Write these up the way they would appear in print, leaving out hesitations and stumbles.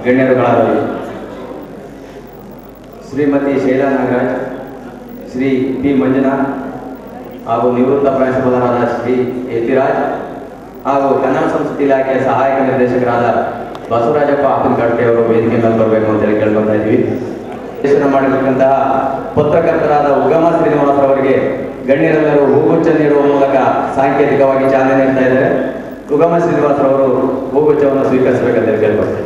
ಗಣ್ಯರುಗಳಾದ Shrimati Shaila Nagaraj, Shri P Manjunath ಹಾಗೂ ನಿವೃತ್ತ ಪ್ರಾಂಶುಪಾಲರಾದ ಶ್ರೀ ಯತಿರಾಜ್ ಹಾಗೂ ಕನ್ನಡ ಸಂಸ್ಕೃತಿ ಇಲಾಖೆಯ ಸಹಾಯಕ ನಿರ್ದೇಶಕರಾದ ಬಸವರಾಜಪ್ಪ ಅಪ್ಪನಕಟ್ಟೆ ಅವರು ವೇದಿಕೆ ಮೇಲೆ ಬರಬೇಕು ಅಂತ ಹೇಳಿ ಕೇಳ್ಕೊತಾ ಇದ್ವಿ. ನಿರ್ದೇಶನ ಮಾಡಿರ್ತಕ್ಕಂತಹ ಪತ್ರಕರ್ತರಾದ ಉಗಮ ಶ್ರೀನಿವಾಸ್ ಅವರಿಗೆ ಗಣ್ಯರೆಲ್ಲರೂ ಹೂಗುಚ್ಛ ನೀಡುವ ಮೂಲಕ ಸಾಂಕೇತಿಕವಾಗಿ ಚಾಲನೆ ನೀಡ್ತಾ ಇದ್ದಾರೆ. ಉಗಮ ಶ್ರೀನಿವಾಸ್ ಅವರು ಹೂಗುಚ್ಛವನ್ನು ಸ್ವೀಕರಿಸಬೇಕಂತ ಹೇಳಿ ಕೇಳ್ಕೊಳ್ತೇವೆ.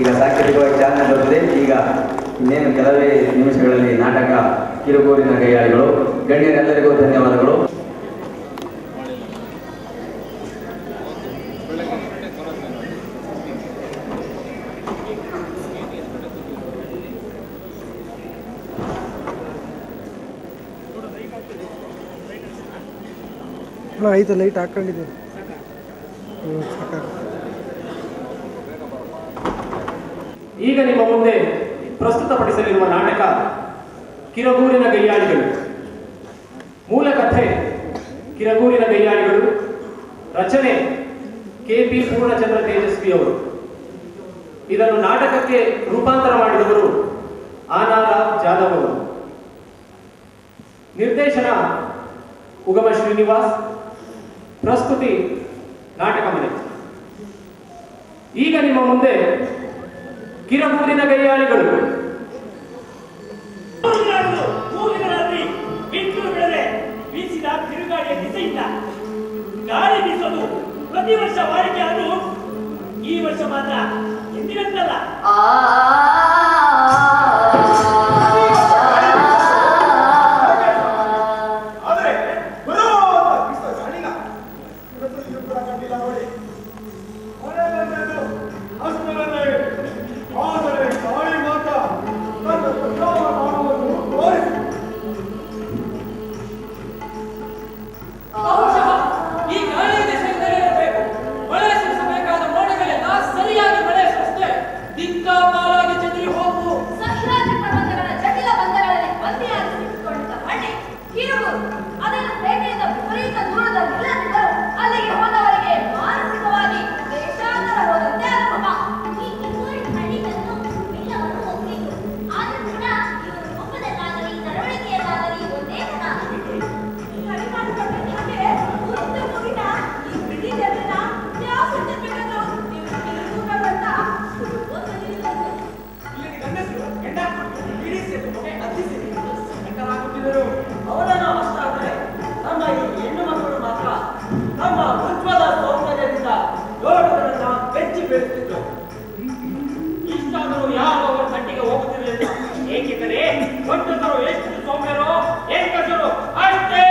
ಈಗ ಸಾಂಕೇತಿಕವಾಗಿ ಚಾಲನೆ ಬರುತ್ತದೆ. ಈಗ ಇನ್ನೇನು ಕೆಲವೇ ನಿಮಿಷಗಳಲ್ಲಿ ನಾಟಕ ಕಿರುಗೂರಿನ ಕೈಯಾಳಿಗಳು. ಗಣ್ಯರೆಲ್ಲರಿಗೂ ಧನ್ಯವಾದಗಳು. ಐದು ಲೈಟ್ ಹಾಕೊಂಡಿದೆ. ಈಗ ನಿಮ್ಮ ಮುಂದೆ ಪ್ರಸ್ತುತಪಡಿಸಲಿರುವ ನಾಟಕ ಕಿರಗೂರಿನ ಗಯ್ಯಾಳಿಗಳು. ಮೂಲ ಕಥೆ ಕಿರಗೂರಿನ ಗಯ್ಯಾಳಿಗಳು. ರಚನೆ KP ಪೂರ್ಣಚಂದ್ರ ತೇಜಸ್ವಿ ಅವರು. ಇದನ್ನು ನಾಟಕಕ್ಕೆ ರೂಪಾಂತರ ಮಾಡಿದವರು ಆನಾರಾವ್ ಜಾಧವ್ ಅವರು. ನಿರ್ದೇಶನ ಉಗಮ ಶ್ರೀನಿವಾಸ್. ಪ್ರಸ್ತುತಿ ನಾಟಕ ಮನೆ. ಈಗ ನಿಮ್ಮ ಮುಂದೆ ಕಿರಗೂರಿನ ಗಯ್ಯಾಳಿಗಳು. ಬೀಸಿದ ತಿರುಗಾಡಿಯ ದಿಸೆಯಿಂದ ಗಾಳಿ ಬೀಸೋದು ಪ್ರತಿ ವರ್ಷ ವಾಡಿಕೆ ಆದರೂ ಈ ವರ್ಷ ಮಾತ್ರ ಎಂದಿನಂತಲ್ಲ. ಇಷ್ಟಾದರೂ ಯಾವ ಕಟ್ಟಿಗೆ ಹೋಗುತ್ತಿರಲಿಲ್ಲ. ಏಕೆಂದರೆ ಗಂಡಸರು ಎಷ್ಟು ಸೌಮ್ಯರೋ ಹೆಂಗಸರು ಅಷ್ಟೇ.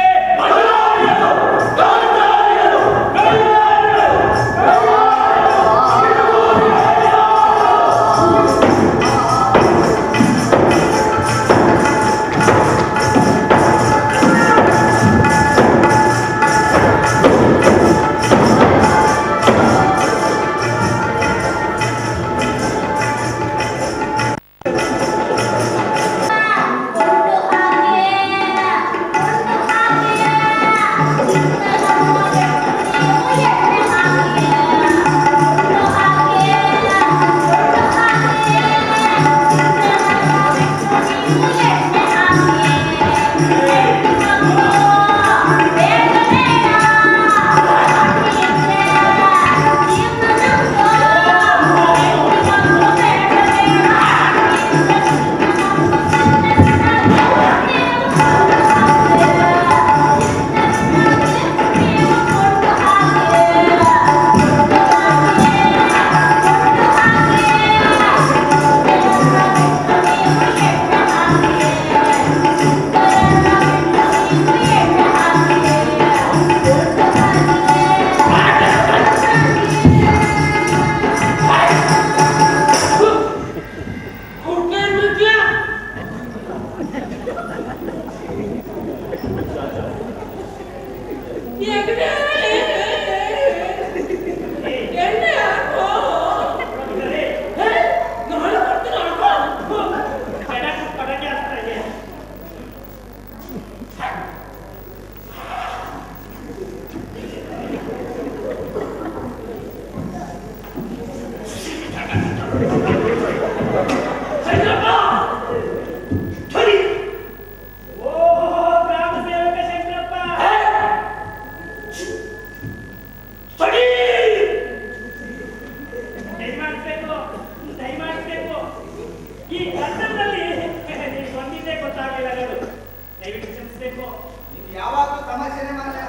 ಇದು ಯಾವಾಗಲೂ ತಮಾಷೆನೆ ಮಾರ್ರೆ.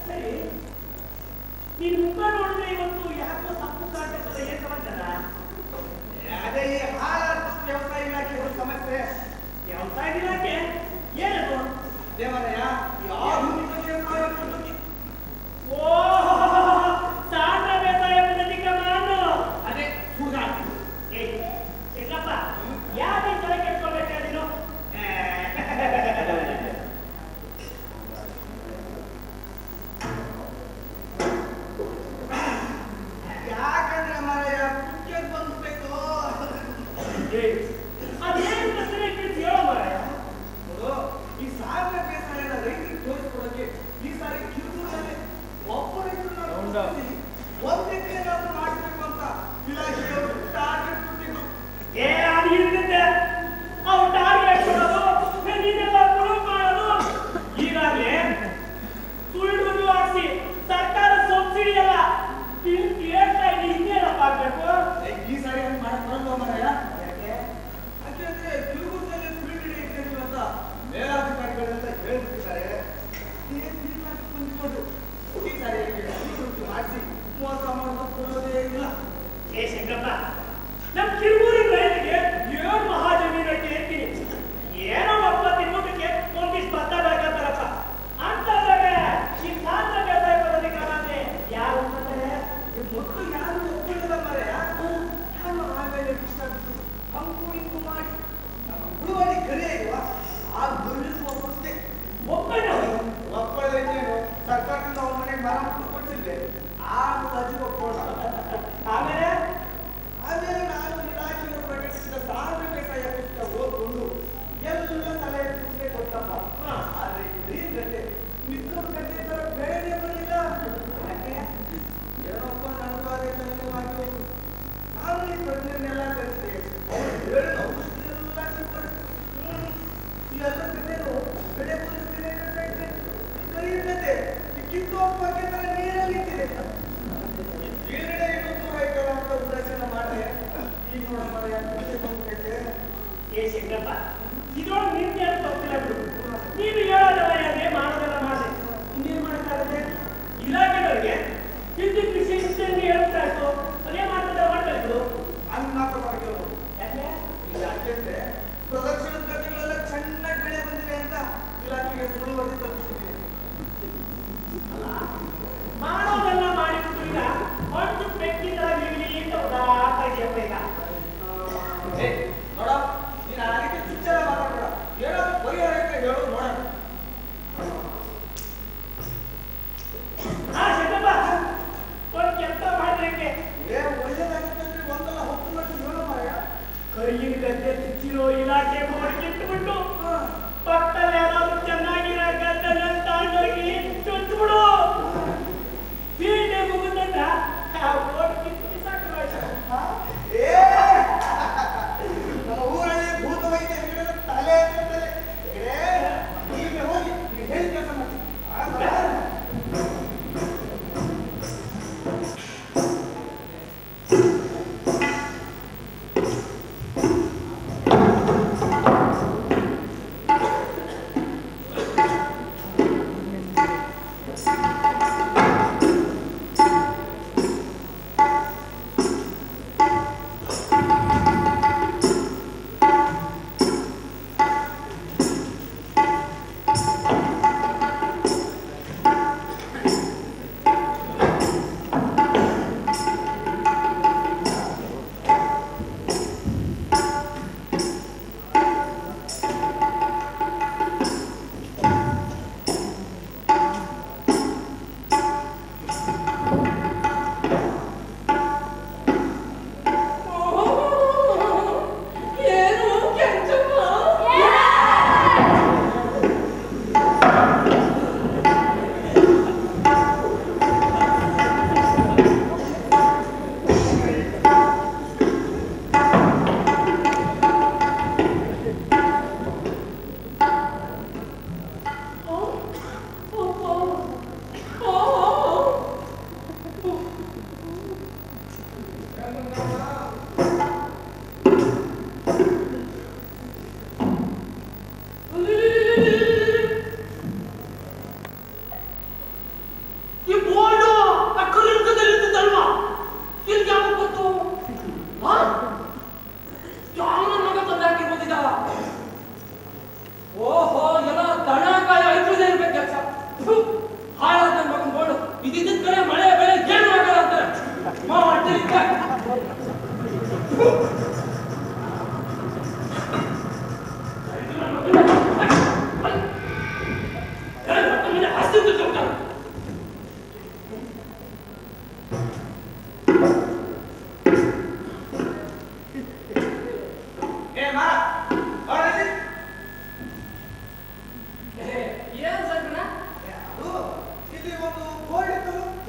ಸರಿ, ನೀನ್ ಮುಖ ನೋಡಿದ್ರೆ ಇವತ್ತು ಯಾಕೋ ತಪ್ಪು ಕಾಣ್ತದೆ, ಏನ್ ಸಮಾಚಾರ? ಅದೇ ಈ ಹಾಲ ವ್ಯವಸಾಯ ಇಲಾಖೆ ಒಂದು ಸಮಸ್ಯೆ. ವ್ಯವಸಾಯ ಇಲಾಖೆ ಏನದು? ದೇವರಯ್ಯ, ಈ ಆಧುನಿಕ ವ್ಯವಸಾಯ ಪದ್ಧತಿ. ಓ, ಸಾಂದ್ರ ಬೇಸಾಯ ಪದ್ಧತಿ ಕ್ರಮವನ್ನು ಅದೇ ಸುಧಾರಣೆ. ಏಯ್ ಚೆನ್ನಪ್ಪ, ಯಾಕೆ ತಲೆ ಕೆಡ್ಕೊಳ್ಬೇಕಾ ನೀನು? ಯಾಕಂದ್ರೆ ಮಾರಯ್ಯ ಕುಕ್ಕೆ ಬಂದ್ಬೇಕು. ಅದೇನು ಪ್ರಶ್ನೆ ಕೇಳ್ತಿ ಹೇಳೋ ಮಾರಾಯ. ನೋಡು, ಈ ಸಾಗರ ಬೇಸಾಯನ ರೈತರಿಗೆ ತೋರಿಸ್ಕೊಡಕ್ಕೆ ಈ ಸಾರಿ ಕಿರುಕುಳದಲ್ಲಿ ಒಬ್ಬ ರೈತರನ್ನ ಒಂದ್ ಎಕರೆ ನಾವು ಮಾಡ್ಬೇಕು ಅಂತ ಇಲಾಖೆಯವರು ಟಾರ್ಗೆಟ್ ಕೊಟ್ಟಿದ್ರು. ಅದು ಇರುತ್ತೆ, ಅವ್ರು ಟಾರ್ಗೆಟ್ ಕೊಡೋದು, ನೀನೆಲ್ಲ ಪ್ರೂವ್ ಮಾಡೋದು. ಈಗಾಗಲೇ ಸುಳ್ಳು ಹಾಕ್ಸಿ ಸರ್ಕಾರ ಸಬ್ಸಿಡಿ ಎಲ್ಲ ಕೇಳ್ತಾ ಇದ್ದೀನಿ, ಇನ್ನೇನಪ್ಪ ಆಗ್ಬೇಕು? ಈ ಸಾರಿ ಹಂಗೆ ಮಾಡಕ್ ಬರಲ್ವ ಮಾರಾಯ? ಯಾಕೆಂದ್ರೆ ಕಿರುಕುಳದಲ್ಲಿ ಫೀಲ್ಡ್ ಡೇ ಇರ್ತೀವಿ ಅಂತ ಮೇಲಾಧಿಕಾರಿಗಳೆಲ್ಲ ಹೇಳ್ಬಿಟ್ಟಿದ್ದಾರೆ. ಕುಂತ್ಕೊಂಡು ಈ ಸಾರಿ ಮಾಡಿಸಿ ಮೋಸ ಮಾಡೋದು ಕೊಡೋದೇ ಇಲ್ಲ. ಏ ಶಂಕರಪ್ಪ, ನಮ್ ಕಿರುಗೂರಿನ ರೈತರಿಗೆ ಏನು ಮಹಾಜಮೀನು ಐತೆ ಅಂತೀನಿ, ಏನೋ ಒಬ್ಬ ತಿನ್ನೋದಕ್ಕೆ ಒಂದಿಷ್ಟು ಭತ್ತ ಬೇಕಾಗ್ತಾರಪ್ಪ ಅಂತಂದಾಗ ಈ ಸಾಂದ್ರ ಬೇಸಾಯ ಪದ್ಧತಿ ಕ್ರಮ ಅಂದ್ರೆ ಯಾರು ಅಂತಾರೆ? ಮೊದಲು ಯಾರು ಒಪ್ಪಿಲ್ಲ ಮಾರಾಯ. ನಾನು ಆಮೇಲೆ ಬಿಸಾಡಿದ್ದು ಹಂಗು ಹಿಂಗು ಮಾಡಿ ನಮ್ಮ ಹುಡುಗರಿ ಕರೆಯುವ ಆ ದುರ್ಯೋಗ ಒಪ್ಪಿಸ್ದೆ. ಒಪ್ಪಳದೇನು ಸರ್ಕಾರದಿಂದ ಅವ್ರ ಮನೆಗೆ ಮರ ಮುಟ್ಟು ಕೊಟ್ಟಿದ್ದೆ. ಆ ಅಜ್ಜಿ ಒಪ್ಕೊಂಡ. ಆಮೇಲೆ ನಾನು ಇಲಾಖೆಯವರು ಪ್ರಕಟಿಸಿದ ಸಾಂದ್ರ ಬೇಸಾಯ ಪುಸ್ತಕ ಓದ್ಕೊಂಡು ಎಲ್ಲ ತಲೆ ತುಂಬೆ ಕೊಟ್ಟಪ್ಪ. ಆದ್ರೆ ಬರೀ ಗಂಟೆ ಮಿಕ್ಕರು ಗಂಟೆ ತರ ಬೆಳೆದೇ ಬರಲಿಲ್ಲ. ಯಾಕೆ? ಏನಪ್ಪ ನನಗೂ ಅದೇ ತಲೆನೋವಾಗಿರೋದು. ನಾನು ಈ ತಜ್ಞರನ್ನೆಲ್ಲ ಕರೆಸಿದೆ. ಅವ್ರು ಹೇಳಿದ ಔಷಧಿಯೆಲ್ಲ ಸಿಂಪಡಿಸಿದ್ರು. ಈ ಎಲ್ಲ ಗಂಟೆನು ಬೆಳೆ ಬಂದು ಬೆಳೆ ಕಟ್ಟಾಯ್ತು. ಈ ಕೈ ಗಂಟೆ ಈ ಕಿತ್ತು ಹಾಕುವಾಗೆ ತರ ನೀರಲ್ಲಿ ನಿಂತಿದೆ. ಈರುಳ್ಳಿ ಇನ್ನೂರು ಐತಲ್ಲ ಅಂತ ಉದಾಸೀನ ಮಾಡಿದೆ. ಈಗ ನೋಡಮ್ಮ ಏ ಶಂಕರಪ್ಪ, ಇದ್ರೊಳಗೆ ನಿಂತೆ ಅಂತ ತಪ್ಪಿಲ್ಲ ಬಿಡು. ನೀನು ಹೇಳೋದಲ್ಲ ಯಾಕೆ, ಮಾಡೋದೆಲ್ಲ ಮಾಡಿದೆ, ಇನ್ನೇನು ಮಾಡೋಕ್ಕಾಗುತ್ತೆ? ಇಲಾಖೆಗಳಿಗೆ ಹಿಂದಿ ಕೃಷಿ ಹಿಂದೆ ಹೇಳ್ತಾ ಇತ್ತು, ಅದೇ ಮಾಡ್ತಾ ಮಾಡ್ತಾ ಇದ್ರು. ಹಂಗ್ ಮಾತ್ರ ಮಾಡಿದ್ರು. ಯಾಕೆ? ಯಾಕೆಂದ್ರೆ ಪ್ರದರ್ಶನದ ಗದ್ದೆಗಳೆಲ್ಲ ಚೆನ್ನಾಗಿ ಬೆಳೆ ಬಂದಿದೆ ಅಂತ ಇಲಾಖೆಗೆ ಸುಳ್ಳು ವರದಿ ತಲುಪಿಸಿದ್ದೀವಿ. ಅಲ್ಲ, ಮಾಡೋದೆಲ್ಲ ಮಾಡಿಬಿಟ್ಟು ಈಗ ಒಂದು ವ್ಯಕ್ತಿ ತರ ನಿಲ್ಲಿ ಅಂತ ಉದಾಹರಣೆ ಇದೆಯಪ್ಪ ಈಗ. ನೋಡ, ನೀನು ಆ ರೀತಿ ಚುಚ್ಚಲ ಮಾತಾಡಬೇಡ. ಏನಾದ್ರು ಪರಿಹಾರ ಅಂತ ಹೇಳು ನೋಡ. ಶಂಕರಪ್ಪ, ಒಂದು ಕೆಲಸ ಮಾಡಿದ್ರಂಗೆ ಒಳ್ಳೇದಾಗುತ್ತೆ ಅಂದ್ರೆ ಒಂದಲ್ಲ 10 ಲಕ್ಷ ಹೇಳೋ ಮಾರಾಯ. ಕೈಯಿನ ಗದ್ದೆ ಚುಚ್ಚಿರೋ ಇಲಾಖೆ ಮಾಡಿ ಕಿಟ್ಟುಬಿಟ್ಟು ಪಕ್ಕದಲ್ಲಿ ಯಾರಾದ್ರೂ ಚೆನ್ನಾಗಿರೋ ಗದ್ದೆ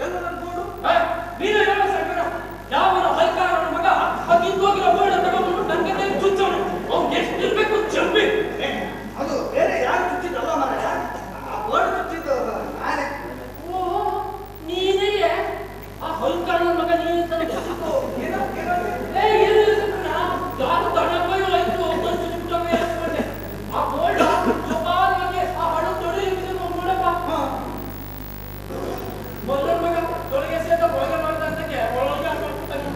ಎಲ್ಲ ನನ್ನ ಬೋರ್ಡು ನೀನು ಹೇಳೋ ಸಂಕಟ ಯಾವನ ಹೈಕಾರನ ಮಗ ಅದಿದ್ದೋಗಿರೋ ಬೋರ್ಡ್ ತಗೊಂಡು ನನಗೆ ಚುಚ್ಚೋನು ಅವ್ನು ಎಷ್ಟಿರ್ಬೇಕು ಚಂಬಿ ಅದು ಬೇರೆ ಯಾರು ಚುಚ್ಚಿದ್ದಲ್ಲ ಮಾರಾಯ ಆ ಬೋರ್ಡ್ ಚುಚ್ಚಿದ್ದು ನಾನೇ ಓ ನೀನೇ ಆ ಹೈಕಾರನ ಮಗ ನೀನು ತನಗೆ ಏನೋ ಏ ಏನು ಸಂಕಟ ಯಾರು ದಡಪಯ್ಯೋ ಆಯ್ತು ಒಬ್ಬರು ಚುಚ್ಚಿಬಿಟ್ಟವೆ ಅನ್ಕೊಂಡೆ ಆ ಬೋರ್ಡ್ ಜೋಪಾನವಾಗಿ ಆ ಹಣ ತೊಡೆ ನೋಡಪ್ಪ ಮೊದಲ ಮಗ ತೊಳೆಗೆ ಸೇತ ಒಳಗೆ ಮಾಡ್ದಂತಕ್ಕೆ ಒಳಗೆ ಹಾಕ್ಬಿಡ್ತಾನೆ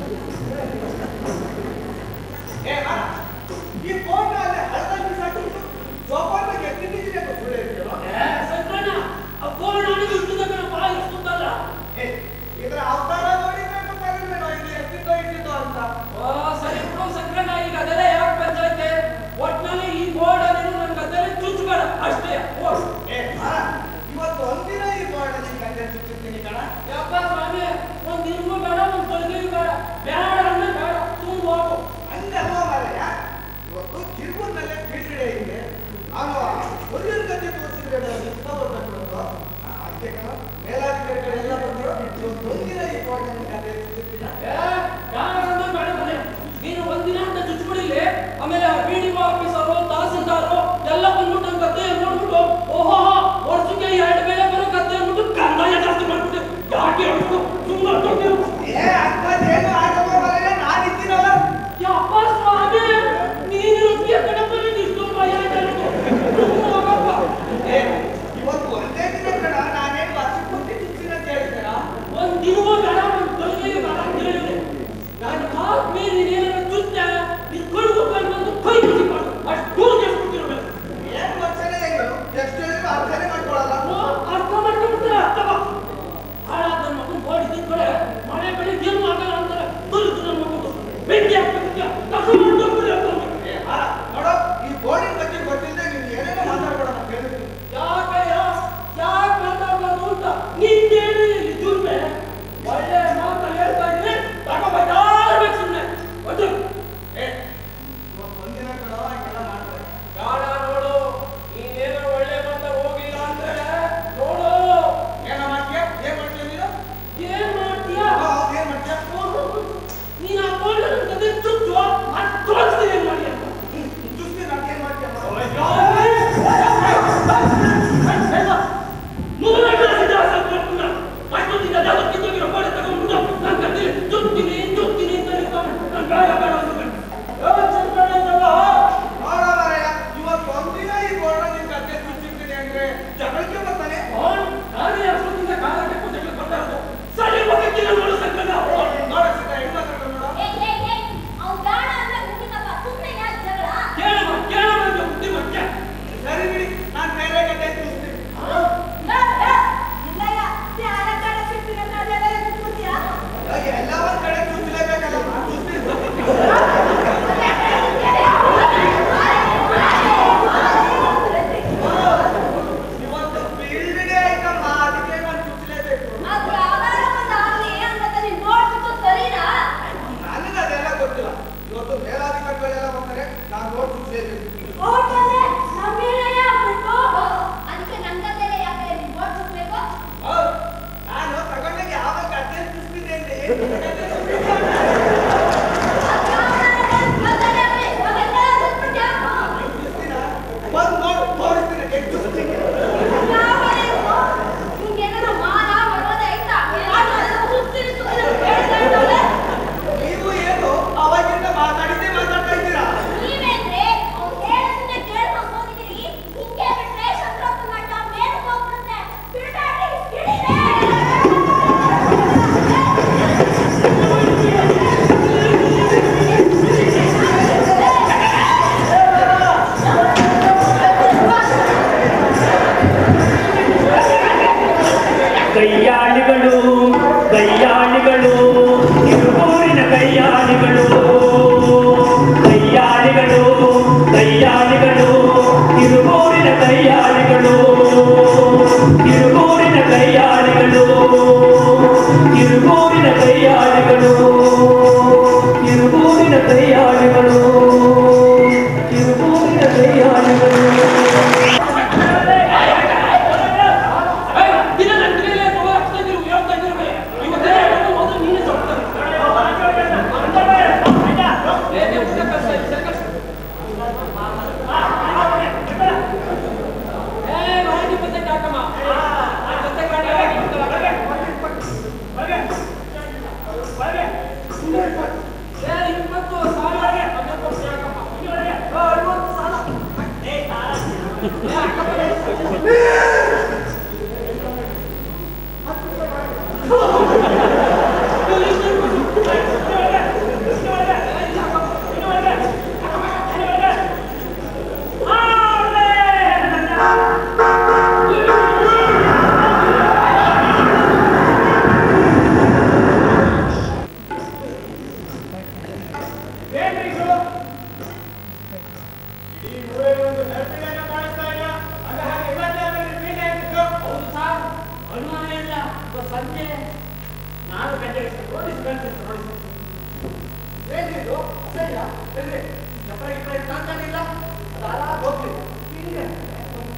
ಏ ಮಾರ ಈ ಫೋನ್ ಅಲ್ಲಿ ಹಳದಲ್ಲಿ ಬಿಸಾಕಿಟ್ಟು ಜೋಪಾನಕ್ಕೆ ಎತ್ತಿಟ್ಟಿದ್ದೀರಿ ಅಂತ ಸುಳ್ಳು ಹೇಳ್ತೀರೋ ಸಂಕಟ ಆ ಬೋರ್ಡ್ ನನಗೆ ಇಟ್ಟಿದ್ದಕ್ಕೆ ಬಾಯಿ ಇಷ್ಟುತ್ತಲ್ಲ ಏ ಇದರ ಅವತಾರ ನೋಡಿದ್ರೆ ಗೊತ್ತಾಗಲ್ವೇನೋ ಇದು ಎತ್ತಿದ್ದೋ ಅಂತ ಸರಿ ಬಿಡು ಸಂಕಟ ಈಗ ಅದೆಲ್ಲ ಯಾಕೆ ಬಂದೈತೆ ಒಟ್ನಲ್ಲಿ ಈ ಬೋರ್ಡ್ ಅಲ್ಲಿ ನನ್ಗೆ ಅದೆಲ್ಲ ಚುಚ್ಚಬೇಡ ಅಷ್ಟೇ ಏ ಮಾರ ಇವತ್ತು ಒಂದಿನ ಈ ಬೋರ್ಡ್ ಅಲ್ಲಿ ಕಂಡೆ ಚುಚ್ಚಿರ್ತೀನಿ ಕಣ ಯಪ್ಪ ಸ್ವಾಮಿ ಒಂದ್ ಇರ್ಗೂ ಬೇಡ ಒಂದ್ ತೊಲಗಿಗೂ ಬೇಡ ಬೇಡ ಅಂದ್ರೆ ಬೇಡ ತುಂಬ ಹೋಗು ಹಂಗಲ್ವಾ ಮಾರಾಯ ಇವತ್ತು ಕಿರ್ಬೂರ್ನಲ್ಲೇ ಬಿಡುಗಡೆ ಇದೆ ನಾನು ಹೊರಗಿನ ಕತೆ ತೋರಿಸಿದ್ರೆ ಇಷ್ಟ ಬರ್ಬೇಕು ಅದಕ್ಕೆ ಕಣ ಮೇಲಾಧಿಕಾರಿಗಳೆಲ್ಲ ಬಂದ್ರು ಇವತ್ತು ಒಂದಿನ ಈ ಬೋರ್ಡ್ ಅಲ್ಲಿ ಕತೆ ಚುಚ್ಚಿರ್ತೀನ ಯಾರಂದ್ರೆ ಬೇಡ ಮನೆ ನೀನು ಒಂದಿನ ಅಂತ ಚುಚ್ಚಿಬಿಡಿಲಿ ಆಮೇಲೆ BDO ಆಫೀಸರು ತಹಸೀಲ್ದಾರು ಎಲ್ಲ ಬಂದ್ಬಿಟ್ಟು ನನ್ ಕತೆ ನೋಡ್ಬಿಟ್ಟು ಓಹೋ ವರ್ಷಕ್ಕೆ 2 ಬೆಳೆ ಬರೋ ಕತೆ ಅಂದ್ಬಿಟ್ಟು ಕಂದಾಯ ಜಾಸ್ತಿ ಮಾಡ್ಬಿಟ್ಟು ಯಾಕೆ ಹೇಳ್ಬಿಟ್ಟು ಸುಮ್ಮನೆ ಏ ಅಂಥದ್ದೇನು ಆಗಲ್ಲ ಮಾರಾಯ ನಾನಿದ್ದೀನಲ್ಲ ಯಪ್ಪ ಸ್ವಾಮಿ ನೀನು ಕಣಪ್ಪಲ್ಲಿ ನಿಷ್ಟು ಭಯ ಹೋಗಪ್ಪ ಏ ಇವತ್ತು ಒಂದೇ ದಿನ ಕಣ ನಾನೇನು ವರ್ಷ ಪೂರ್ತಿ ಚುಚ್ಚಿನ ಅಂತ ಹೇಳಿದ್ದೀನ ಒಂದ್ ದಿನವೂ ಬೇಡ ಒಂದ್ ತೊಲಗಿಗೂ ಬೇಡ ಅಂತ ಹೇಳಿದ್ರೆ ನಾನು ಮಾತ್ ಮೀರಿ ನೀನೇನಾದ್ರು ಚುಚ್ಚ ನಿಂತ್ಕೊಂಡು ಹೋಗ್ಕೊಂಡು ಬಂದು ಕೈ ಮುಗಿ ಮಾಡು ಅಷ್ಟು ಕೆಲ್ಸ್ಬಿಟ್ಟಿರ್ಬೇಕು ಏನು ವರ್ಷನೇ ಏನು ಎಷ್ಟು ಹೇಳಿದ್ರು ಅರ್ಥನೇ ಮಾಡ್ಕೊಳ್ಳಲ್ಲ ಅರ್ಥ ಮಾಡ್ಕೊಂಡ್ಬಿಡ್ತಾರೆ ಅರ್ಥವ ಹಾಳಾದ ನನ್ನ ಮಗನ್ ಬೋಡಿ ತಿನ್ಕೊಳೆ ಮಳೆ ಬೆಳೆ ಏನು ಆಗಲ್ಲ ಅಂತಾರೆ ತುರಿದು ನನ್ನ ಮಗು ಬೆಂಕಿ ಹಾಕ್ಬೇಕಿದ್ಯಾ ಕಸ ಮಾಡ್ಕೊಂಡ್ಬಿಡಿ ಅಂತ ಏ ಮಾರ ನೋಡೋ ಈ ಬೋರ್ಡಿನ ಬಗ್ಗೆ ಗೊತ್ತಿಲ್ಲದೆ ನೀನು ಏನೇನೋ ಮಾತಾಡ್ಬೇಡ ಅಂತ ಹೇಳಿದ್ದೀನಿ ಯಾಕೆ ಮಾತಾಡ್ಬಾರ್ದು ಅಂತ ನಿಂದೇನು ದುರ್ಮೆ ಒಳ್ಳೆ ಮಾತಲ್ಲಿ ಹೇಳ್ತಾ ಇದ್ದೀನಿ ತಗೊಂಡ್ಬಾರ್ಬೇಕು ಸುಮ್ಮನೆ ಒಟ್ಟು ಏ ಇವತ್ತು ಒಂದಿನ ಕಣ ಹಿಂಗೆಲ್ಲ ಮಾಡ್ತಾರೆ ಬೇಡ ನೋಡು ನೀನೇನೋ ಒಳ್ಳೆ ಮಾತ ಹೋಗಿಲ್ಲ ಅಂದ್ರೆ ನೋಡು ಏನ ಮಾಡ್ತೀಯ ಏನ್ ಮಾಡ್ತೀಯ ನೀನು ಏನ್ ಮಾಡ್ತೀಯಾ ಹೌದು ಏನ್ ಮಾಡ್ತೀಯ ನೀನು ಆ ಬೋಲ್ಡ್ ನನ್ನ ಕತೆ ಚುಚ್ಚು ಅದು ತೋರಿಸ್ತೀನಿ ಏನ್ ಮಾಡಿ ಅಂತ ಚುಸ್ತಿ ನಾನು ಏನ್ ಮಾಡ್ತೀಯ ನೋಡೋ ಮಾರಾಯ ಇವತ್ತು ಒಂದಿನ ಈ ಬೋರ್ಡ್ ನಿನ್ ಕತೆ ಚುಚ್ಚಿರ್ತೀನಿ ಅಂದ್ರೆ ಜಗಳಕ್ಕೆ ಬರ್ತಾನೆ ನೋಡ ಸೀತಾ ಹೆಂಗ್ ಮಾತಾಡ್ತಾನೆ ನೋಡ ಸರಿ ಬಿಡಿ ನಾನು ಬೇರೆ ಕತೆ ಚುಚ್ತೀನಿ ಎಲ್ಲ ಒಂದ್ ಕಡೆ ಚುಚ್ಚಲೇಬೇಕಲ್ಲ ಚುಚ್ತೀನಿ ಇವತ್ತು ಫೀಲ್ಡ್ ಡೇ ಆಯ್ತಮ್ಮ ಅದಕ್ಕೆ ನಾನು ಚುಚ್ಚಲೇಬೇಕು ನನಗೆ ಅದೆಲ್ಲ ಗೊತ್ತಿಲ್ಲ ಇವತ್ತು ಮೇಲಾಧಿಕಾರಿಗಳೆಲ್ಲ ಬರ್ತಾರೆ ನಾನು ನೋಡ್ ಚುಚ್ಚಲೇಬೇಕು ಹೌದು ನಾನು ತಗೊಂಡಾಗ ಯಾವ ಕತೆ ಚುಚ್ತಿದ್ದೆ ಅಂದ್ರೆ ಚುಚ್ತೀನ ಬಂದು ನೋಡು ತೋರಿಸ್ತೀನಿ ಎಷ್ಟು ಚುಚ್ತೀನಿ ನೀವು ಏನು ಅವಾಗಿಂದ ಮಾತಾಡಿದ್ದೇ ಮಾತಾಡ್ತಾ ಇದ್ದೀರಾ ಕೈಯಾಳಿಗಳು ಕೈಯಾಳಿಗಳು ಕಿರುಬೂರಿನ ಕೈಯಾಳಿಗಳು ಕೈಯಾಳಿಗಳು ಕೈಯಾಳಿಗಳು ಕಿರುಬೂರಿನ ಕೈಯಾಳಿಗಳು ಕಿರುಬೂರಿನ ಕೈಯಾಳಿಗಳು ಕಿರುಬೂರಿನ ಕೈಯಾಳಿಗಳು ಕಿರುಬೂರಿನ ಕೈಯಾಳಿಗಳು ಕಿರುಬೂರಿನ ಕೈಯಾಳಿಗಳು ದಿನ ನನ್ನ ಕೈಯಲ್ಲೇ ಹೋಗ್ತಾ ಇದ್ರು ಹೇಳ್ತಾ ಇದ್ರು ಸಂಜೆ 4 ಗಂಟೆಗೆ ನೋಡಿಸಿ ಕಳಿಸಿ ನೋಡಿಸಿ ಏನಿದು ಅಸಹ್ಯ ಎಲ್ಲಿ ಚಪ್ಪರ ಕಾಣ್ತಾನಿಲ್ಲ ಅದು ಆರಾಮ ಹೋಗ್ತಿದೆ ಹೀಗೆ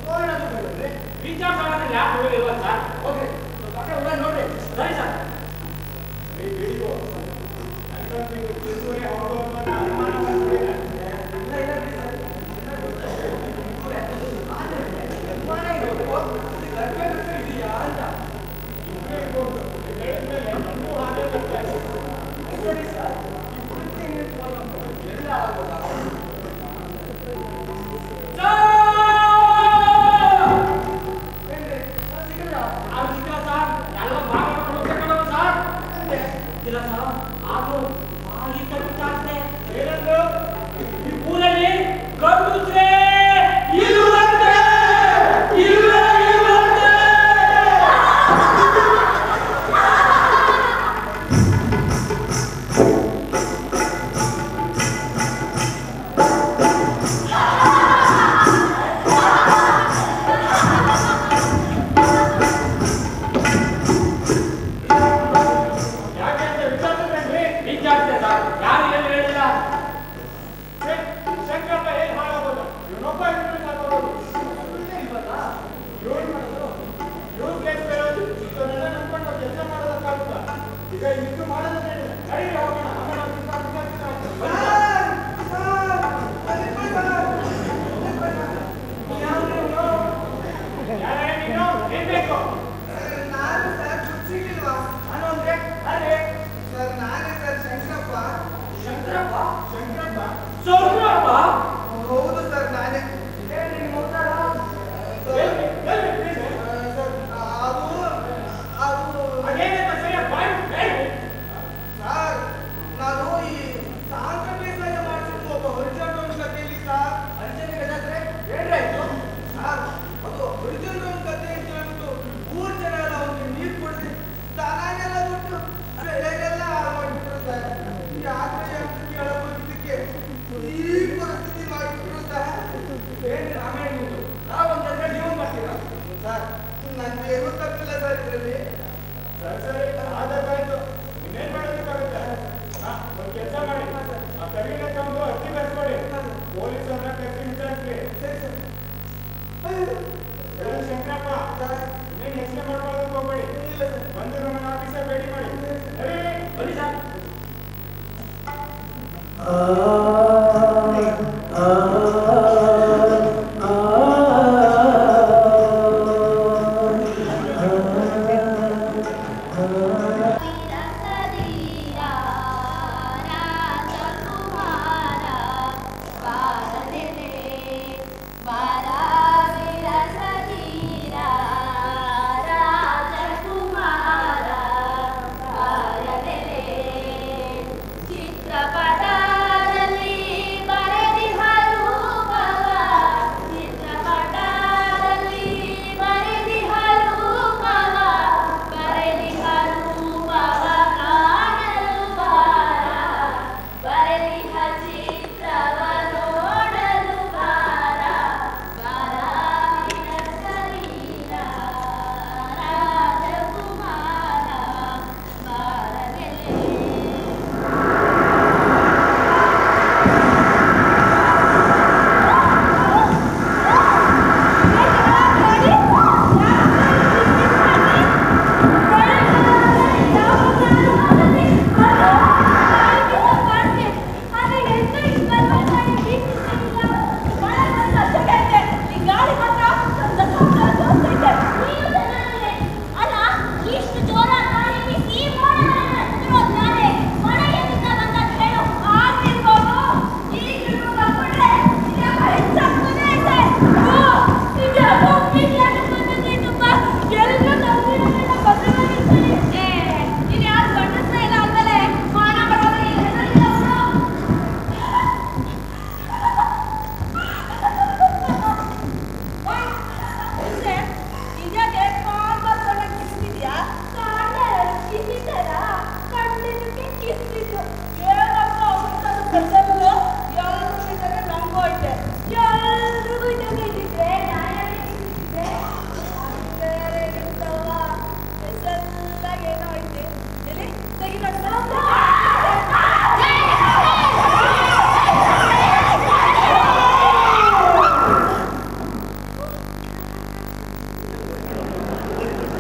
ತೋರಣದು ಬೇಡ್ರಿ ವಿಚಾರಗಳನ್ನು ಯಾಕೆ ಹೋಗಿಲ್ವ ಸರ್ ಹೋಗ್ರಿ ಪಕ್ಕ ಹೋಗಿ ನೋಡ್ರಿ ಸರಿ ಸರ್ ಈ ವಿಡಿಯೋ ನೀವು ಕಿರುಕುರಿ ಹೋಗೋದನ್ನ ಅನುಮಾನ ಮಾಡ್ಕೊಂಡಿಲ್ಲ ಇಲ್ಲ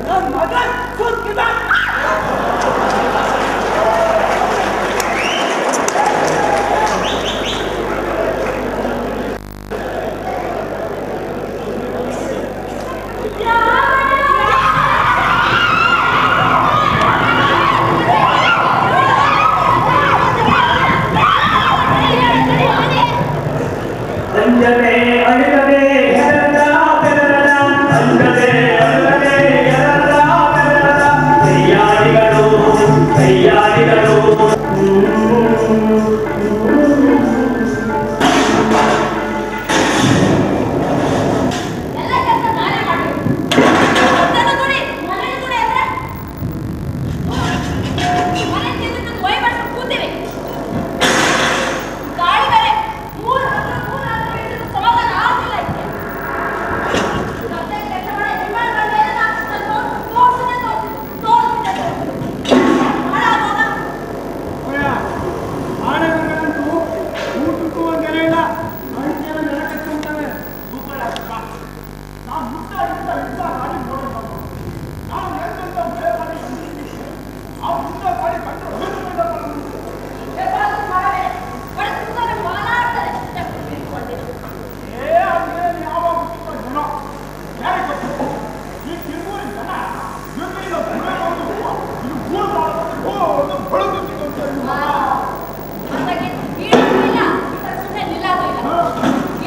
ನನ್ನ ಮಗನ್ ಸುತ್ತಿದ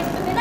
ಎಷ್ಟು ಬಿಸಿ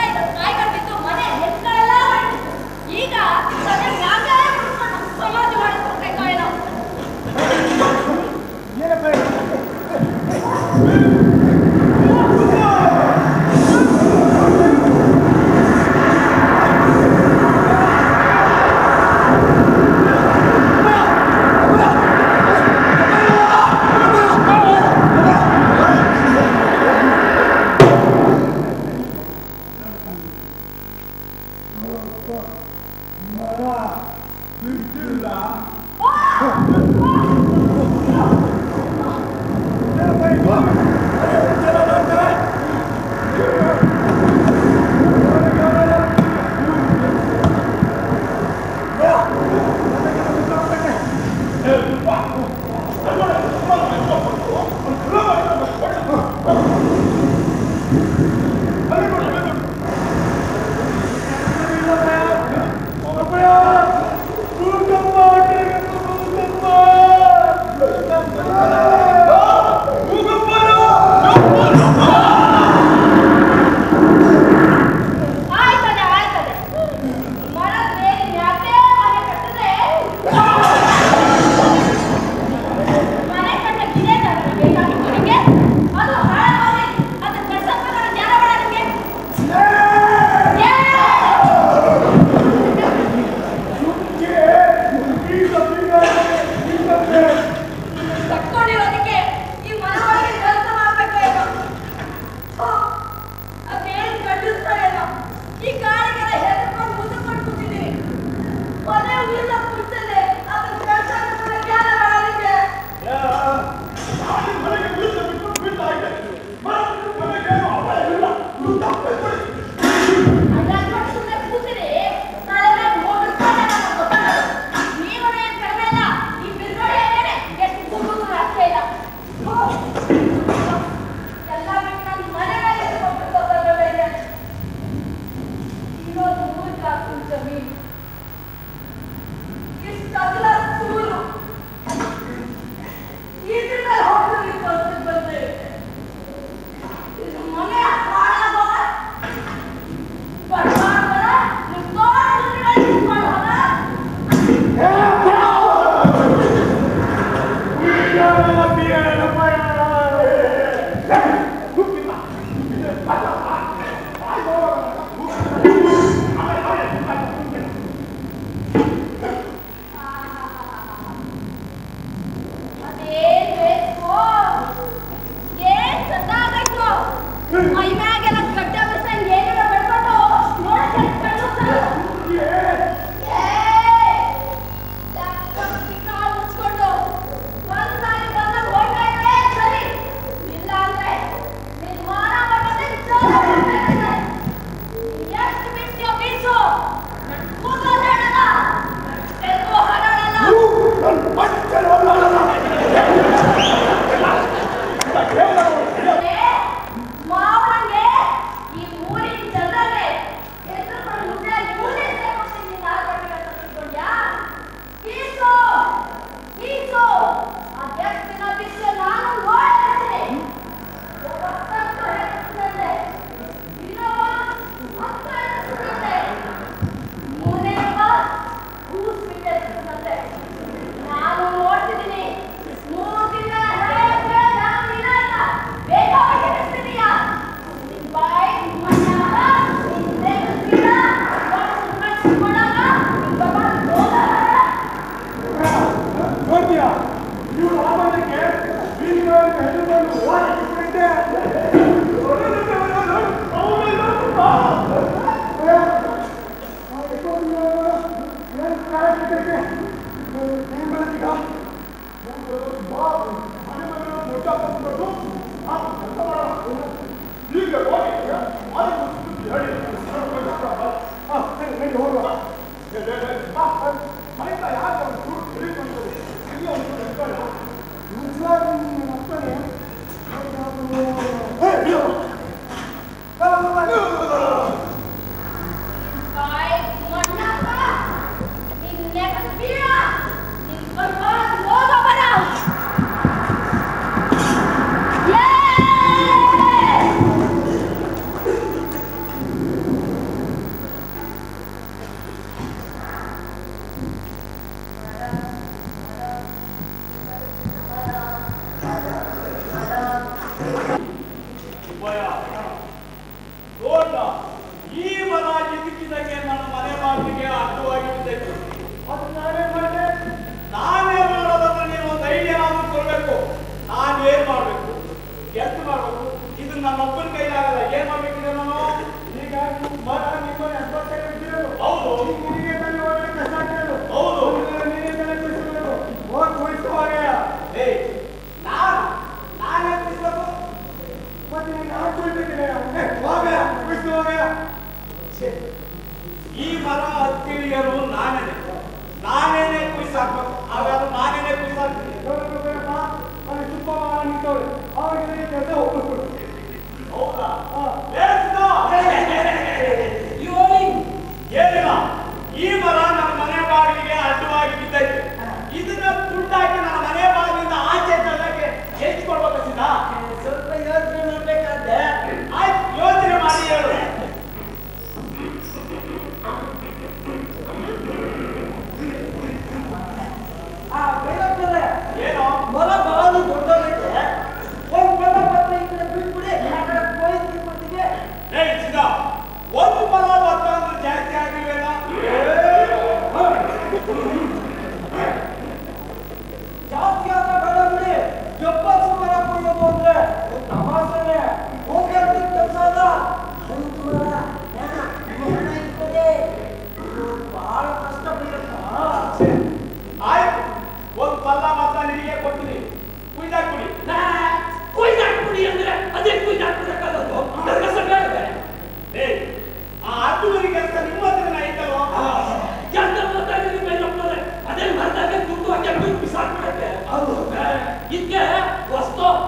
ಬಂದೆ. ನಾನು ನೋಡ್ತಿದ್ದೀನಿ 3 ತಿಂಗಳ ಹಳೆಯ ನಾನು ಇಲ್ಲ ಬೇಕಾಗಿ ಕಳಿಸ್ತಿದೀಯಾ ನಿನ್ ಬಾಯ್ ನಿಮ್ಮನ್ನ ನಿನ್ನೆ ಗೊತ್ತಿಲ್ಲ ಕೊಡಾಗ ನಿಮ್ಮ ನೋಡ್ತೀಯಾ ನೀವು ರಾಮನಿಗೆ ಬೀದಿಗಳಲ್ಲಿ ಹೆಣ್ಣುಗಳನ್ನು ಓಡಿಸಿಬಿಟ್ಟೆ ಈ ಮರ ಹತ್ತಿಳಿಯರು ನಾನೇನೆ ಕುಯ್ಸಾಕ್ಬೇಕು ಹಾಗಾದ್ರೆ ನಾನೇನೆ ಕುಯ್ಸಾಕ್ತೀನಿ ಹೌದಾ ಏನಿಲ್ಲ ಈ ಮರ ನನ್ನ ಮನೆ ಬಾಗಿಲಿಗೆ ಅಡ್ಡವಾಗಿ ಬಿದ್ದೈತೆ ಇದನ್ನ ತುಂಡಾಕಿ ನನ್ನ ಮನೆ ಬಾಗಿಲಿಂದ ಆಚೆ ತಳ್ಳಕ್ಕೆ ಎಷ್ಟು ಕೊಡ್ಬೇಕಂತ ಸ್ವಲ್ಪ ಯೋಚನೆ ಮಾಡ್ಬೇಕಾದ್ರೆ ಆಯ್ತು ಯೋಚನೆ ಮಾಡಿ ಹೇಳು ಏನೋ ಮರ ಬಹಳ ದೊಡ್ಡದೈತೆ ಒಂದು ಮರ ಪತ್ರ ಈ ಕಡೆ ಬಿಟ್ಬಿಡಿ ಆ ಕಡೆ ಕೊಯ್ದು ಕೊಡ್ತೀವಿ ಒಂದು ಮರ ಪತ್ರ ಅಂದ್ರೆ ಜಾಸ್ತಿ ಆಗಿಲ್ವೇನ ಜಾಸ್ತಿ ಆದ್ರೆ ಬೇಡ ಬಿಡಿ 70 ಮರ ಕೊಯ್ಯೋದು ಅಂದ್ರೆ ತಮಾಷೆನೆ ಹೋಗಿ ಕೆಲಸ ಅಲ್ಲ ಬಹಳ ಕಷ್ಟ ಬೀಳುತ್ತ ಆಯ್ತು ಒಂದು ಪಲ್ಲ ಮಾತ್ರ ನಿನಗೆ ಕೊಡ್ತೀನಿ ಕುಯ್ದಾಕ್ಬಿಡಿ ಕೊಯ್ದಾಕ್ಬಿಡಿ ಅಂದ್ರೆ ಅದೇ ಕೊಯ್ದಾಕ್ಬಿಡಕ್ಕಾಗದು ಕೆಲಸ ಬೇಡವೇ ಆ ಅಡ್ಡುವರಿ ಕೆಲಸ ನಿಮ್ಮ ಹತ್ರ ಐತಲ್ವ ಅದೇ ಮರದಾಗ ದುಡ್ಡು ಹಾಕಿ ಬಿಸಾಕ್ಬಿಡಕ್ಕೆ ಇದಕ್ಕೆ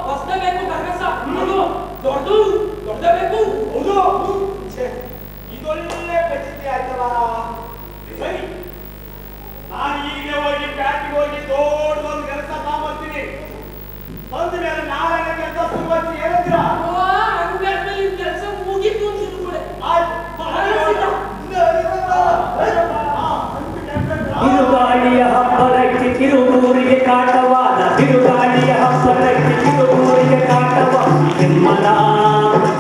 ಹೊಸ್ದೇ ಬೇಕು ಕರ್ಕಸ ಅದು ದೊಡ್ಡದೇ ಬೇಕು ಹೌದು ಇದೊಳ್ಳೆ ಖಚಿತ ಆಯ್ತಲ್ಲ ಸರಿ ನಾನು ಈಗ ಹೋಗಿ ಪ್ಯಾಟಿಗೆ ಹೋಗಿ ದೊಡ್ಡದೊಂದು ಕೆಲಸ ತಗೊಂಡ್ಬರ್ತೀನಿ ಬಂದ ಮೇಲೆ ನಾಳೆ ಕೆಲಸ ಶುರುವಾಗ್ತೀನಿ ಹೇಳಿದ್ರ ಹಂಗಾದ್ಮೇಲೆ ಈ ಕೆಲಸ ಮುಗಿತು ಅಂತಿದ್ಬಿಡೆ ಬಿರುಗಾಳಿಯ ಹಬ್ಬರಕ್ಕೆ ಕಿರುಗೂರಿಗೆ ಕಾಟವಾದ ಬಿರುಗಾಳಿಯ ಹಬ್ಬರಕ್ಕೆ ಕಿರುಗೂರಿಗೆ ಕಾಟವ ಹೆಮ್ಮರ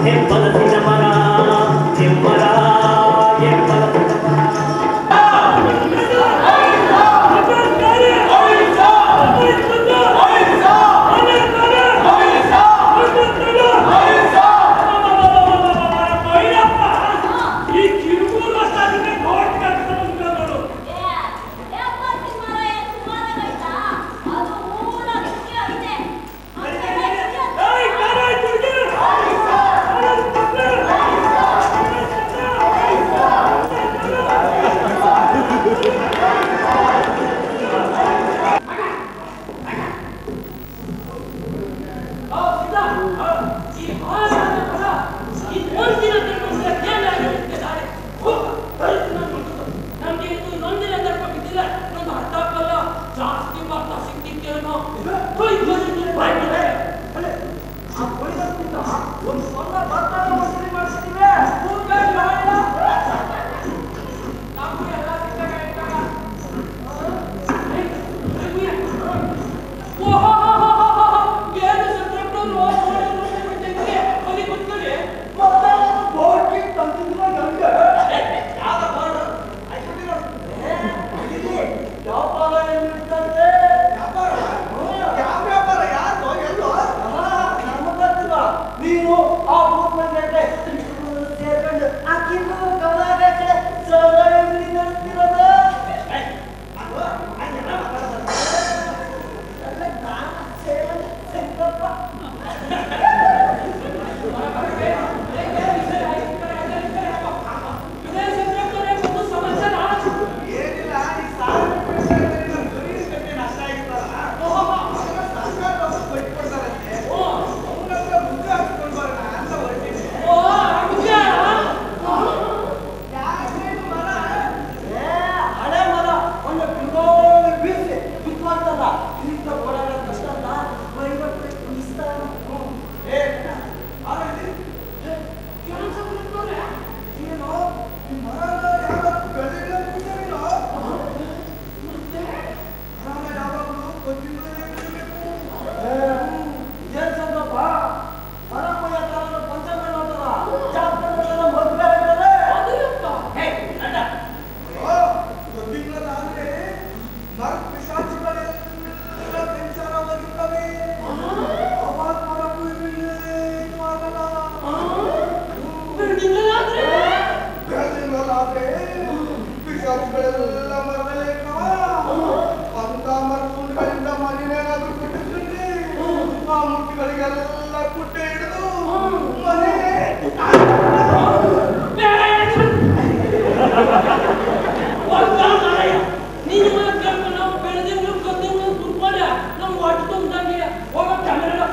ಹೆಬ್ಬಲಸಿನ ಮರ ಹೆಮ್ಮರ ಹೆಬ್ಬಲಸಿನ ಮರ ಪಿಶಾಚಿಗಳೆಲ್ಲ ಬೆಂಚರವಾಗಿರ್ತವೆ. ಅವಾಗ ಹೊರಗೂ ಏನು ಆಗಲ್ಲ. ಬೆಳೆದಿಲ್ಲಲಾದ್ರೆ ಪಿಶಾಚಿಗಳೆಲ್ಲ ಮರದಲ್ಲೇ ಇರ್ತಾವ. ಅಂತ ಮರಗಳಿಂದ ಮನೆಯೇನಾದ್ರೂ ಕುಟ್ಟಿದ್ರೆ ಆ ಮುಟ್ಟಿಗಳಿಗೆಲ್ಲ ಕುಟ್ಟೆ ಹಿಡಿದು ಮನೆ ನೀನು ನಾವು ಬೆಳೆದೇವು ಗದ್ದೆವು ಕುರ್ಕೊಂಡ ನಮ್ಗೆ ಒಟ್ಟು ತುಂಬಿದಂಗೆ ಹೋಗೋ ಕ್ಯಾಮೆರಾ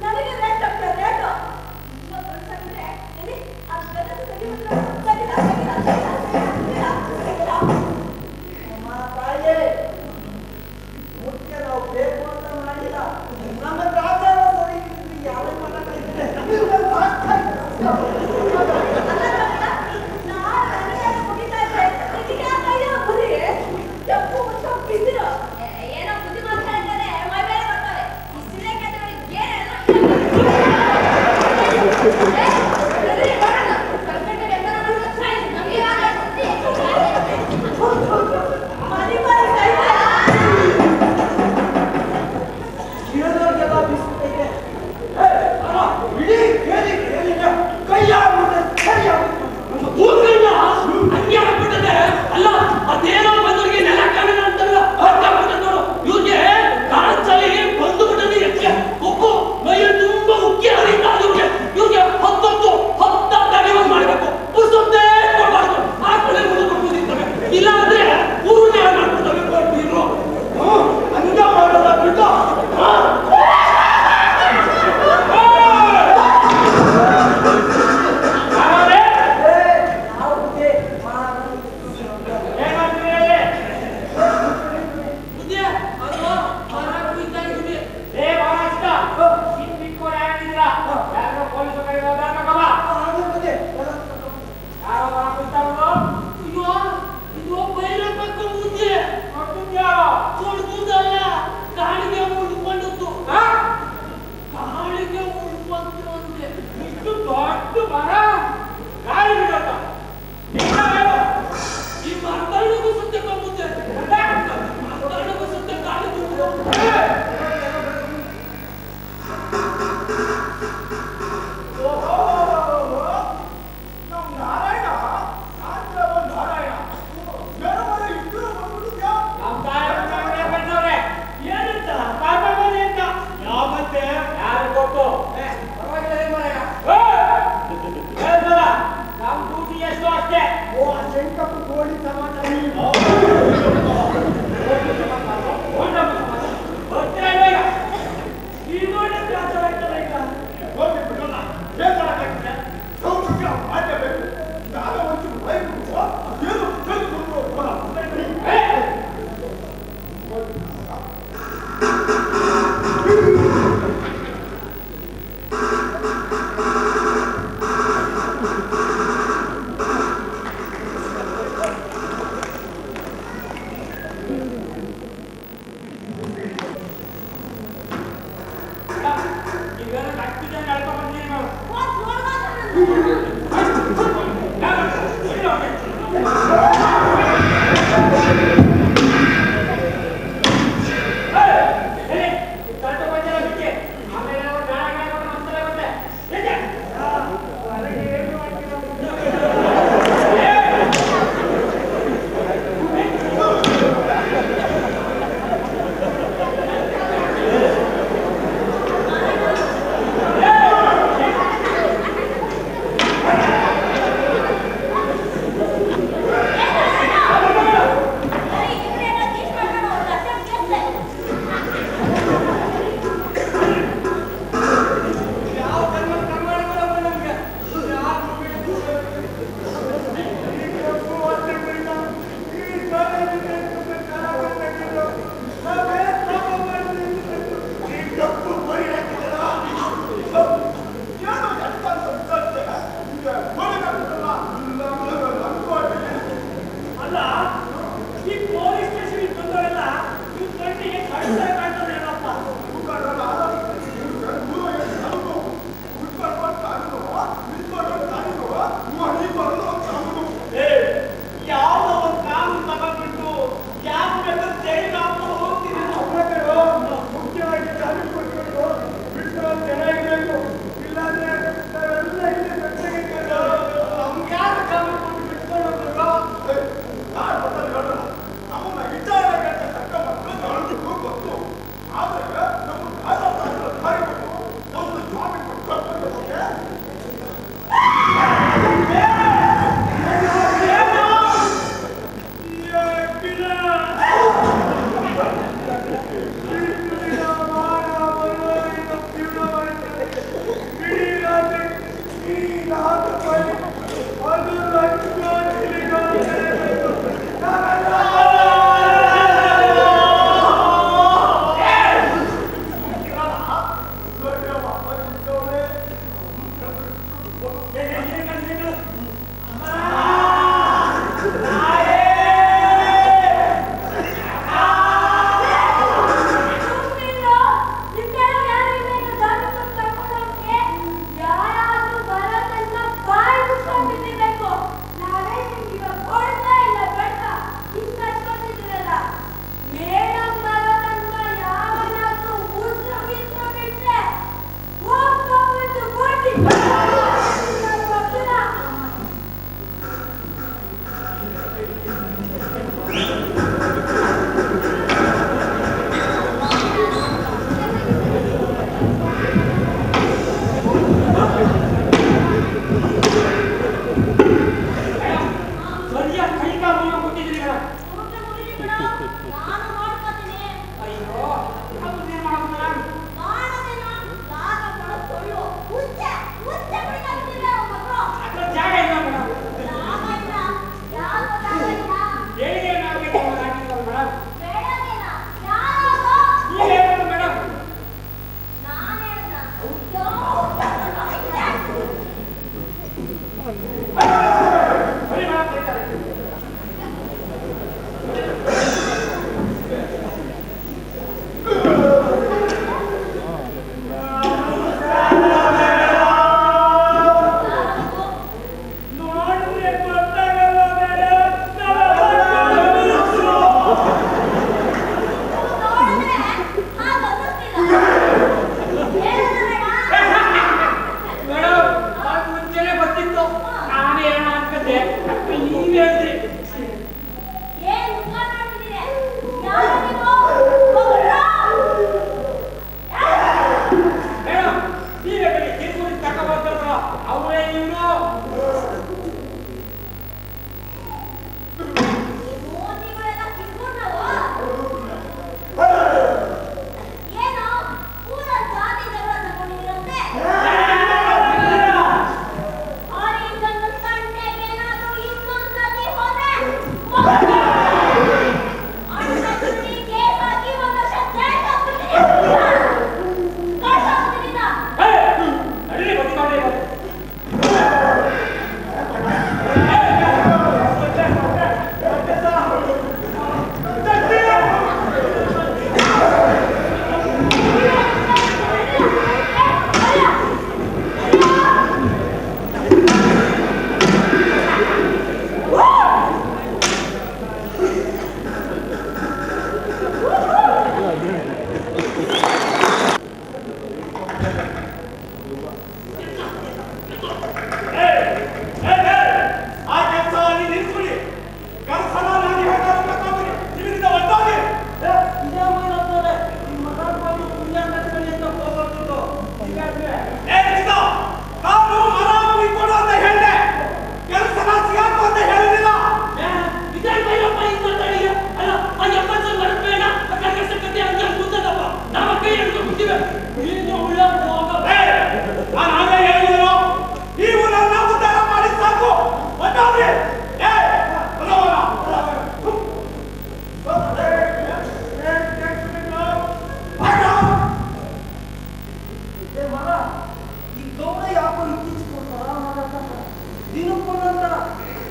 ನನಗೆ ರೇಟ್ ಕೋಳಿ ಸಮಾಚಾರ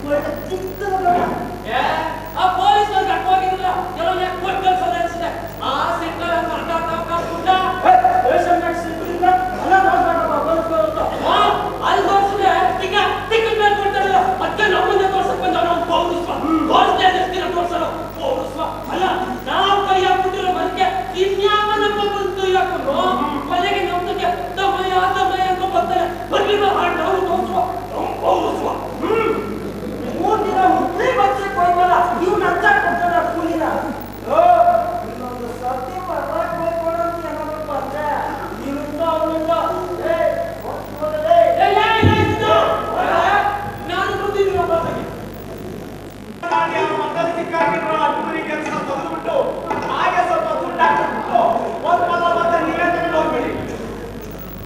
ಒಳ್ಳೆ ಚಿಕ್ಕದ ಏ, ಆ ಪೊಲೀಸ್ನವ್ರು ಕರ್ಕೊಂಡು ಹೋಗಿದ್ರಲ್ಲ, ಕೆಲವೊಮ್ಮೆ ಯಾಕೆ ಕೊಟ್ಟು ಕಳ್ಸೋದು ಅನ್ಸುತ್ತೆ. ಆ ಸಿಕ್ಕಲ್ಲ ಕುಡ್ಡ ರೇಷನ್ ಕಾರ್ಡ್ ಸಿಕ್ಕಿಲ್ಲ, ಅಲ್ಲ ನೋಡ್ಬೇಕಪ್ಪ ಪೊಲೀಸ್ನವ್ರು ಅಂತ. ಅಲ್ಲಿ ತೋರಿಸಿದ್ರೆ ಟಿಕೆಟ್ ಮೇಲೆ ಕೊಡ್ತಾರಲ್ಲ, ಅದಕ್ಕೆ ನಮ್ಮನ್ನೇ ತೋರ್ಸಕ್ ಬಂದ ನಾವು ಪೌರಸ್ವ ತೋರಿಸ್ದೇ ದಿನ ತೋರ್ಸಲ್ಲ ಪೌರಸ್ವ ಅಲ್ಲ. ನಾವು ಕೈ ಹಾಕ್ಬಿಟ್ಟಿರೋ ಮನೆಗೆ ಇನ್ಯಾವನಪ್ಪ ಬಂದು ಕೈ ಹಾಕೊಂಡು ಮನೆಗೆ ನಮ್ದಕ್ಕೆ ತಮ್ಮಯ್ಯ ಅಂತ ಬರ್ತಾರೆ. ಬರ್ಲಿಲ್ಲ ಹಾಡು ನಾವು ತೋರಿಸುವ ನಮ್ಮ ಪೌರಸ್ವ. 3 ದಿನ ಮುಟ್ಲಿ ಬಚ್ಚಕ್ಕೆ ಹೋಯ್ತಲ್ಲ, ಇವ್ನ ಅಜ್ಜ ಕೊಡ್ತಾರ ಕೂಲಿನ. ಇನ್ನೊಂದು ಸರ್ತಿ ಬರ್ಲಾಕ್ ಹೋಗ್ಕೊಡಂತ ಏನಾದ್ರು ಅಂದ್ರೆ ನೀವಿಂದ ಅವನಿಂದ ನಾನು ಬಂದಿದ್ದೀನಿ ಒಬ್ಬಾಗಿ. ಮಕ್ಕಳು ಸಿಕ್ಕಾಗಿರೋ ಅದ್ಭುರಿ ಕೆಲಸ ತೆಗೆದುಬಿಟ್ಟು ಹಾಗೆ ಸ್ವಲ್ಪ ದುಡ್ಡು ಹಾಕಿಬಿಟ್ಟು ಮತ್ತೆ ನೀವೇ ತಗೊಂಡು ಹೋಗ್ಬೇಡಿ.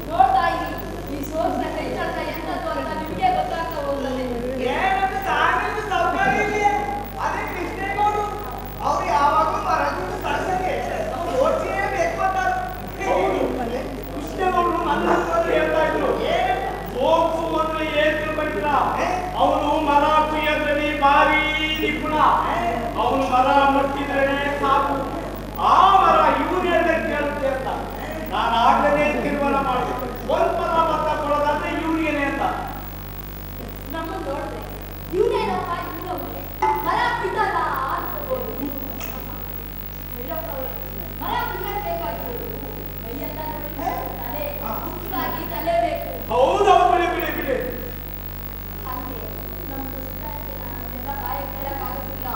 ನೋಡ್ತಾ ಇರಿ, ಈ ಸೋಸ್ನ ಕೈ ಚಳಕ ಎಂತದ್ದು ಅಂತ ನಿಮ್ಗೆ ಗೊತ್ತಾಗ್ತಾ ಹೋಗ್ತದೆ. ಏನಂತ ಸಾಂಗ್ಲಿಂದ ಸರ್ಕಾರಿಲಿ ಅದೇ ಕೃಷ್ಣೇಗೌಡರು ಅವ್ರು ಯಾವಾಗಲೂ ಮರದಿಂದ ಸರಸಗೆ ಅವ್ರು ಓಡ್ಸಿಯೇ ಬೇಕು ಅಂತಾರೆ. ಕೃಷ್ಣೇಗೌಡರು ನನ್ನ ಹತ್ರ ಹೇಳ್ತಾ ಇದ್ರು, ಸೋಕ್ಸು ಅಂದ್ರೆ ಏನ್ ತಿಳ್ಕೊಂಡಿಲ್ಲ, ಅವನು ಮರ ಕುಯ್ಯೋದ್ರಲ್ಲಿ ಭಾರಿ ನಿಪುಣ. ಅವನು ಮರ ಮುಟ್ಟಿದ್ರೆ ಸಾಕು, ಆ ಮರ ಇವ್ರು ಹೇಳ್ದಂಗೆ ಕೇಳುತ್ತೆ ಅಂತ. ನಾನು ಆಗ್ಲೇ ತೀರ್ಮಾನ ಮಾಡಿದೆ, ಒಂದ್ ಮರ ಮತ್ತ ಕೊಡೋದಾದ್ರೆ ಇವ್ರಿಗೇನೆ ಅಂತ. ನಮ್ಮನ್ನ ನೋಡಿದ್ರೆ ಇವನೇನಪ್ಪ ಇವನವ್ರೆ ಮರ ಬಿದ್ದಲ್ಲ ಅನ್ಕೋಬಹುದು. ಭೈರಪ್ಪವ್ರೆ, ಮರ ಬಿದ್ದಕ್ಕೆ ಬೇಕಾಗಿರೋದು ಮೈಯೆಲ್ಲ ನೋಡಿ ತಲೆ, ಮುಖ್ಯವಾಗಿ ತಲೆ ಬೇಕು. ಹೌದೌದು, ಬಿಡಿ ಬಿಡಿ ಬಿಡಿ. ಹಾಗೆ ನಮ್ಮ ಸುಧಾರಣೆ ಅದೆಲ್ಲ ಬಾಯ ಕೇಳಕ್ಕಾಗೋದಿಲ್ಲ.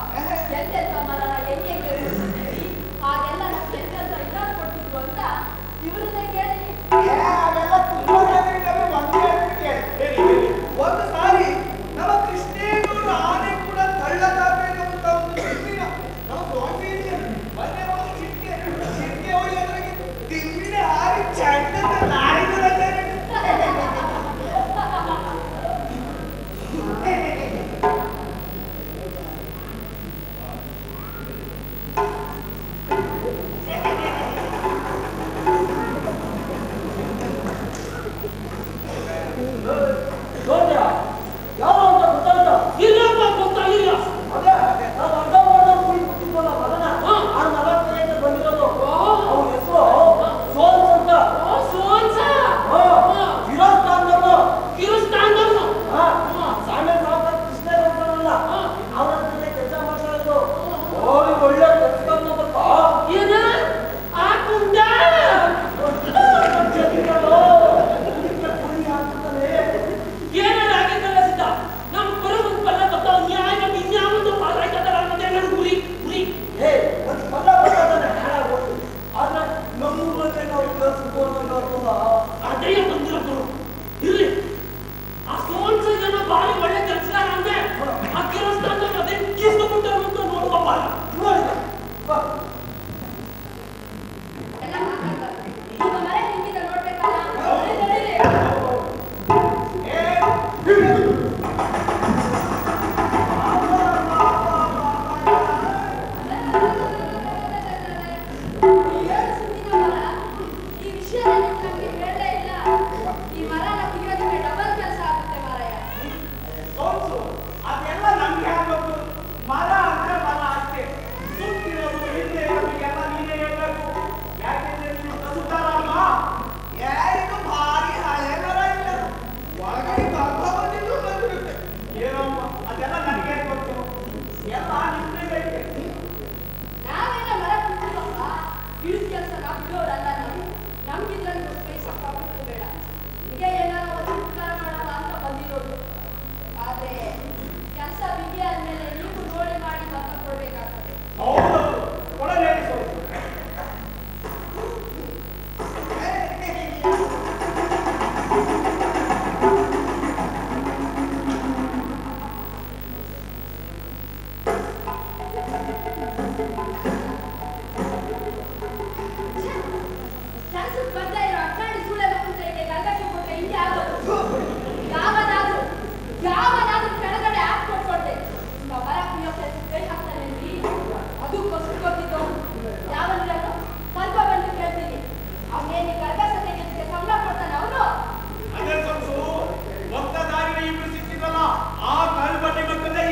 ಎಂತೆಂಥ ಮರನ ಹೆಂಗೆ ಉಳಿಸಿದ್ದೀವಿ, ಹಾಗೆಲ್ಲ ನಮ್ಗೆ ಎಂತೆಂಥ ಇಲ್ಲ ಕೊಟ್ಟಿದ್ರು ಅಂತ ಇವ್ರನ್ನೇ ಕೇಳಿ. ಅದೆಲ್ಲ ತುಂಬಾ ಜನರಿದ್ದಾರೆ, ಒಂದೇ ಹೇಳ್ಬಿಟ್ಟು ಹೇಳಿ ಹೇಳಿ. ಒಂದು ಸಾರಿ ನಮ್ಮ ಕೃಷ್ಣೇಗೌಡರ ಆನೆ ಕೂಡ ತಳ್ಳದಾಗಬೇಕು ಅಂತ ಒಂದು ತಿಮ್ಮಿನ ನಮ್ಮ ದೊಡ್ಡ ಮೊನ್ನೆ ಒಂದು ಚಿಟ್ಟೆ ಹೊಡೆಯೋದ್ರಾಗೆ ತಿಮ್ಮಿನ ಹಾರಿ ಚಂಡದ ನಾಯಿಗಳಲ್ಲೇ ನೋಡ್ದ್ಯಾ? ಯಾವ ಅಂತ ಗೊತ್ತಾಯ್ತಾ? ಇಲ್ಲಪ್ಪ ಗೊತ್ತಾಗಿಲ್ಲ. ಅದೇ ನಾವು ಅರ್ಧ ಮಾಡ್ದ ಕುಡಿ ಕೂತಿದ್ವಲ್ಲ ಮಗನ, ಆ 40 ಬಂದಿರೋದು ಅವ್ರ ಹೆಸರು ಸೋನ್ಸ್ ಅಂತ. ಸೋನ್ಸ ವಿರೋಧಾಂಧವ್ರು. ಕಿರುಸ್ತಾಂಡವ್ನು. ಸಾಮೆ ಸಾವುಕಾರ ಕೃಷ್ಣೇಗೌಡರಲ್ಲ, ಅವ್ರ ಹತ್ರನೇ ಕೆಲಸ ಮಾಡ್ತಾ ಇದ್ರು. ಒಳ್ಳೆ ಕಚ್ಕೊಂಡ್ಬಪ್ಪ. ಏನ ಆ ಕುಂಡ ಕುಡಿ ಹಾಕ್ತಾನೆ. ಏನಾರ ಆಗಿದ್ದಲ್ಲ ಸಿದ್ಧ. ನಮ್ಮ ಬರೋದು ಪಲ್ಲ ತಪ್ಪ ನ್ಯಾಯ ಇನ್ಯಾವೊಂದು ಪಾಲಾಯ್ತದಲ್ಲ ಮತ್ತೆ ನನ್ನ ಗುರಿ ಗುರಿ. ಒಂದು ಪಲ್ಲ ಬರ್ತಾನೆ ಹಾಳಾಗೋದು. ಆದ್ರೆ ನಮ್ಮೂರಲ್ಲಿ ನಾವು ಕಳ್ಸ್ಕೊಂಡು ಅದೇ ಬಂದಿರೋದು. ಇರ್ಲಿ, ಆ ಸೋನ್ಸ ಜನ ಭಾರಿ ಒಳ್ಳೆ ಕೆಲಸಗಾರ ಅಂದ್ರೆ ಆ ಕಿರುಸ್ತಾಂಡವ್ನು ಅದೇ ಕಿಸ್ಕೊಂಡ್ಬಿಟ್ಟರು ಅಂತ ನೋಡುವಪ್ಪ. ನೋಡಿದ ಎಲ್ಲ ಮಾತಾಡ್ತಾರೆ. ನಿಮ್ಮ ಮನೆ ಹಿಂಗಿಂದ ನೋಡ್ಬೇಕಲ್ಲ, ನಡೀರಿ. ಏನು ಸುದ್ದಿನ ಮರ? ಈ ವಿಷಯ ನಮ್ಗೆ ಹೇಳಲೇ ಇಲ್ಲ. ಈ ಮರನ ತೆಗೆಯೋದಕ್ಕೆ ಡಬಲ್ ಕೆಲಸ ಆಗುತ್ತೆ ಮಾರಾಯ. ಸೋನ್ಸು ಅದೆಲ್ಲ ನಮ್ಗೆ ಹೇಳ್ಬೇಕು. ಮರ ಅಂದ್ರೆ ಮರ ಅಷ್ಟೇ, ಸುತ್ತಿರೋದು ಹಿಂದೆ ಇರೋದು ಎಲ್ಲ ನೀನೇ ಹೇಳ್ಬೇಕು. ಯಾಕೆಂದ್ರೆ ನೀವು ಕಸುತ್ತಾರಮ್ಮ. ಇದು ಭಾರಿ ಹಳೆ ಮರ ಇಲ್ಲ, ಒಳಗಡೆ ಗರ್ಭ ಬಂದಿದ್ದು ಬಂದಿರುತ್ತೆ. ಏನಮ್ಮ ಅದೆಲ್ಲ ನನಗೆ ಗೊತ್ತು, ಎಲ್ಲ ನಿಮ್ಗೆ ನಾವೆಲ್ಲ ಮರ ಕಿತ್ತೀವಪ್ಪ, ಹಿಡಿದ ಕೆಲಸನ ಬಿಡೋರಲ್ಲ ನಾವು. ನಮ್ಗಿದ್ರಲ್ಲಿ ಒಂದು ಪೈಸಾ ಪ್ರಾಫಿಟ್ ಬೇಡ. ಹೀಗೆ ಏನಾರ ಒಂದು ಉಪಕಾರ ಮಾಡೋಣ ಅಂತ ಬಂದಿರೋದು. ಆದ್ರೆ ಕೆಲಸ ಬಿಗಿ ಆದ್ಮೇಲೆ ನೀವು ನೋಡಿ ಮಾಡಿ ಮತ ಕೊಡ್ಬೇಕಾಗ್ತದೆ. ಹೌದೌದು, ಕೊಡಲೇ ಸೋನ್ಸು. ಕೆಲಸಕ್ಕೆ ಬರ್ತಾ ಇರೋ ಅಡ್ಡಾಡಿ ಸೂಳೆ ಮಕ್ಕಳಿಗೆ ಗಂಗಕ್ಕೆ ಕೊಟ್ಟರೆ ಹಿಂಗೆ ಆಗೋದು. ಯಾವನಾದ್ರೂ ಕೆಳಗಡೆ ಹಾಕಿ ಕೊಟ್ಕೊಡ್ದೆ ಮರ ಕುಯ್ಯೋಕೆ ಕೈ ಹಾಕ್ತಾನೆ. ಅದು ಕಸು ಕೊಟ್ಟಿದ್ದು ಯಾವನಿರಲು ಸ್ವಲ್ಪ ಬಂದು ಕೇಳ್ತೀನಿ. ಅವನೇನು ಗರ್ಭಸತೆಗೆ ಸಂಬಳ ಕೊಡ್ತಾನೆ ಅವನು. ಅದೇ ಸೋನ್ಸು, ಒತ್ತ ದಾರಿನ ಇಬ್ರು ಸಿಕ್ಕಿದ್ರಲ್ಲ, ಆ ಕಾಲು ಬಡ್ಡಿ ಮಕ್ಕಳೇ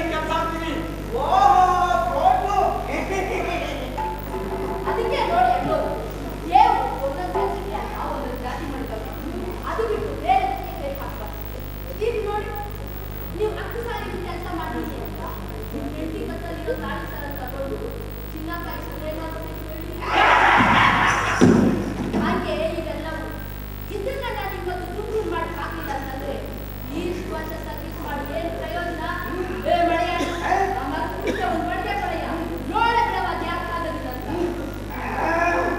ಸಾರಿ ಕೆಲಸ ಮಾಡಿದ್ದೆ ಅಂತ ನಿಮ್ಮ ಹೆಂಡತಿ ಕತ್ತಲ್ಲಿರೋ ತಾಳಿ ಸರ ತಗೊಂಡು ಚಿನ್ನ ಕಾಯಿಸಿದ್ರೆ ಹಾಗೆ ಇದೆಲ್ಲವೂ ಇದನ್ನ ನಾನು ಇವತ್ತು ದುಡ್ಡು ಮಾಡಿ ಹಾಕಿಲ್ಲ ಅಂತಂದ್ರೆ ಇಷ್ಟು ವರ್ಷ ಸರ್ವಿಸ್ ಮಾಡಿ ಏನು ಪ್ರಯೋಜನ? ಮಳೆಯ ಒಂದು ಮಡಿಗೆ ಮಳೆಯ ನೋಡಕ್ಕೆ ಅದು ಯಾಕೆ ಆಗೋದಿಲ್ಲ ಅಂತ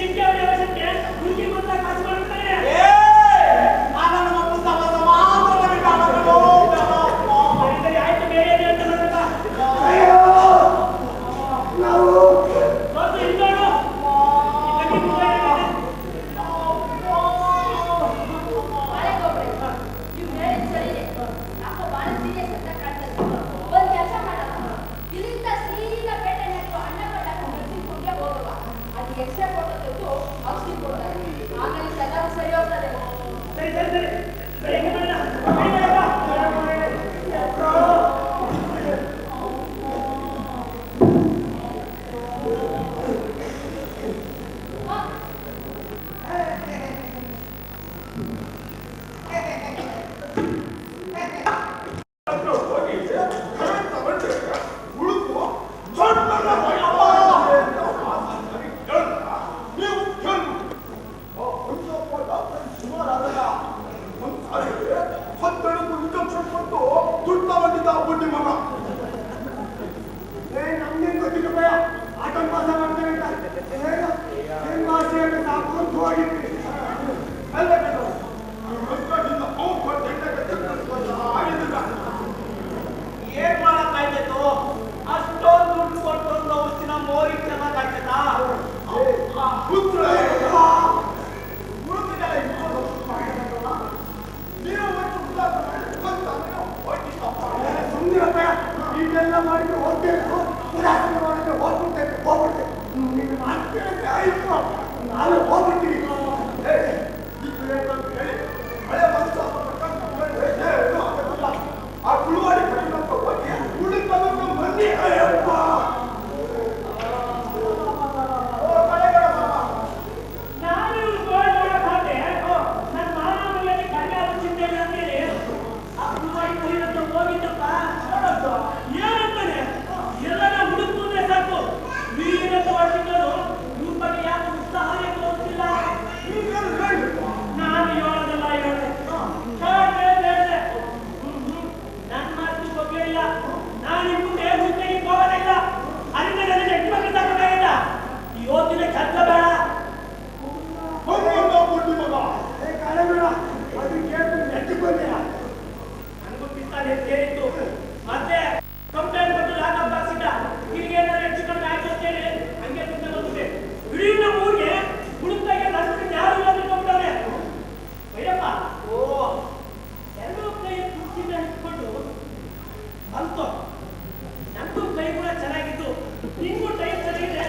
ಚಿಂತೆ ಅವಶ್ಯಕ್ಕೆ ಹುಡುಗಿ ಬಂದ ಕಾಸು ಮಾಡ್ತಾರೆ. ಆಯ್ತು ಬೇರೆ ಅಂತ ಬರಲ್ಲ. ನೀವು ಹೇಳಿದ ಸರಿನೇ. ಯಾಕೋ ಬಹಳ ಸೀರಿಯಸ್ ಅಂತ ಕಾಣ್ತದೆ. ಒಂದ್ ಕೆಲಸ ಮಾಡೋಣ, ಇಲ್ಲಿಂದ ಸೀದಾ ಪೇಟೆ ನಡುವ ಅಣ್ಣ ಕಟ್ಟಾಕ ನರ್ಸಿಂಗ್ ಹೋಗುವ. ಅದು ಎಕ್ಸ್ಟ್ರಾ ಫೋಟೋ ತೆಗೆದು ಔಷಧಿ ಕೊಡ್ತಾರೆ. ಆಮೇಲೆ ಎಲ್ಲರೂ ಸರಿ ಹೋಗ್ತದೆ. ಸರಿ ಸರಿ ಸರಿ ಬೆಳಿಗ್ಗೆ ಬರೋಣ. ಏನ್ ಮಾಡಕ್ಕಾಯ್ತು? ಅಷ್ಟೊಂದು ದುಡ್ಡು ಕೊಟ್ಟು ಔಷಧಿನ ಮೋರಿ ಚೆನ್ನಾಗಾಗ್ತದಾ? ಇದೆಲ್ಲ ಮಾಡಿದ್ರೆ ಹೋಗ್ಬೇಕು, ಉದಾಸೀನ ಮಾಡಿದ್ರೆ ಹೋಗ್ಬಿಡ್ತೇನೆ, ಹೋಗ್ಬಿಡ್ತೇನೆ. ನೀನು ಮಾಡ್ತೇನೆ ಆಯ್ತು, ನಾನು ಹೋಗ್ಬಿಡ್ತೀನಿ. ಆ ಕುಳುವಾಡಿ ಕಡಿಮೆ ಹೋಗಿ ಉಳಿದ ಮಂದಿ ನಾನು ಗೋಲ್ಡ್ ನೋಡಕ್ ಹೋದೆ. ನನ್ನ ಮಾನವರಲ್ಲಿ ಕಡಿಮೆ ಆದ ಚಿಂತೆ ಇಲ್ಲ ಅಂತೇಳಿ ಆ ಕುಮಾರಿ ಕಲಿಯಂತ ಹೋಗಿದ್ದಪ್ಪ. ಏನಂತಾನೆ ಎಲ್ಲ ಹುಡುಕುವುದೇ ಸಾಕು. ವೀರಂತ ವರ್ಷಗಳು ಇವ್ರ ಬಗ್ಗೆ ಯಾಕೆ ಉತ್ಸಾಹ ತೋರಿಸಿಲ್ಲ. ನಾನು ಹೇಳೋದಲ್ಲ ಹೇಳಿದೆ ನನ್ನ ಮಾತು ಬಗ್ಗೆ ಇಲ್ಲ. ನಾನು ನಿಮ್ಮ ಮುಂದೆ ಮುಖ್ಯಕ್ಕೆ ಹೋಗೋದಿಲ್ಲ. ಅದರಿಂದ ನನಗೆ ಹೆಣ್ಮಕ್ಳು ತಗೋಬೇಕಿಲ್ಲ. ಇವತ್ತಿನ ಚರ್ಚ ಬೇಡ. ನನಗೂ ಪಿಸ್ತಾನೆ ಸೇರಿತ್ತು. ಮತ್ತೆ ಕಂಪ್ಲೇಂಟ್ ಕೊಟ್ಟು ಲಾಕಪ್ ಹಾಕ್ಸಿದ್ದ. ನಿನಗೇನಾದ್ರು ಹೆಚ್ಚು ಕಡಿಮೆ ಆಯ್ತು ಅಂತೇಳಿ ಹಂಗೆ ಸುಮ್ಮನೆ ಬಂದಿದೆ. ಇಡೀ ನಮ್ಮ ಊರಿಗೆ ಹುಡುಕ್ತಾಗೆ ನನ್ನ ಯಾರು ಇಲ್ಲ ತಿಳ್ಕೊಂಡ್ಬಿಟ್ಟವ್ರೆ. ಭೈರಪ್ಪ ಎಲ್ಲರೂ ಕೈ ಕುರ್ಚಿನ ಇಟ್ಕೊಂಡು ಬಂತು. ನಂದು ಕೈ ಕೂಡ ಚೆನ್ನಾಗಿತ್ತು, ನಿಂಗೂ ಟೈಮ್ ಚೆನ್ನಾಗಿದೆ.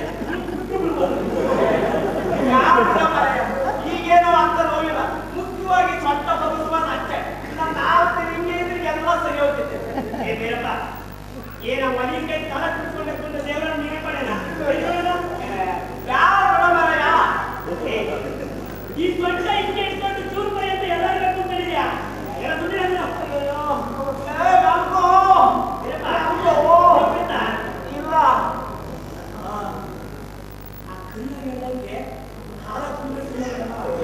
ಈಗೇನೋ ಅಂತ ಹೋಗಿಲ್ಲ. ಮುಖ್ಯವಾಗಿ ಸೊಟ್ಟ ಬದುಕುವ ಅಷ್ಟೇ. ನಾವು ಹಿಂಗೆ ಇದ್ರೆ ಎಲ್ಲ ಸರಿ ಹೋಗ್ತಿದ್ದೆ. ಏ ಭೈರಪ್ಪ, ಏನ ಮನೆ ಕೈ ತಲೆ ಕುತ್ಕೊಂಡೆ ದೇವರನ್ನ ನೀವೇ ಪಡೆಯಲ್ಲ. ಈ ಸೊಟ್ಟ ಹಿಂಗೆ ಇಟ್ಕೊಂಡು ಚೂರು ಪರಿ ಅಂತ ಎಲ್ಲರಿಗೂ ಕೂತ್ಕೊಂಡಿದ್ಯಾ? ಎಲ್ಲ ದುಡ್ಡಿನ ಇಲ್ಲ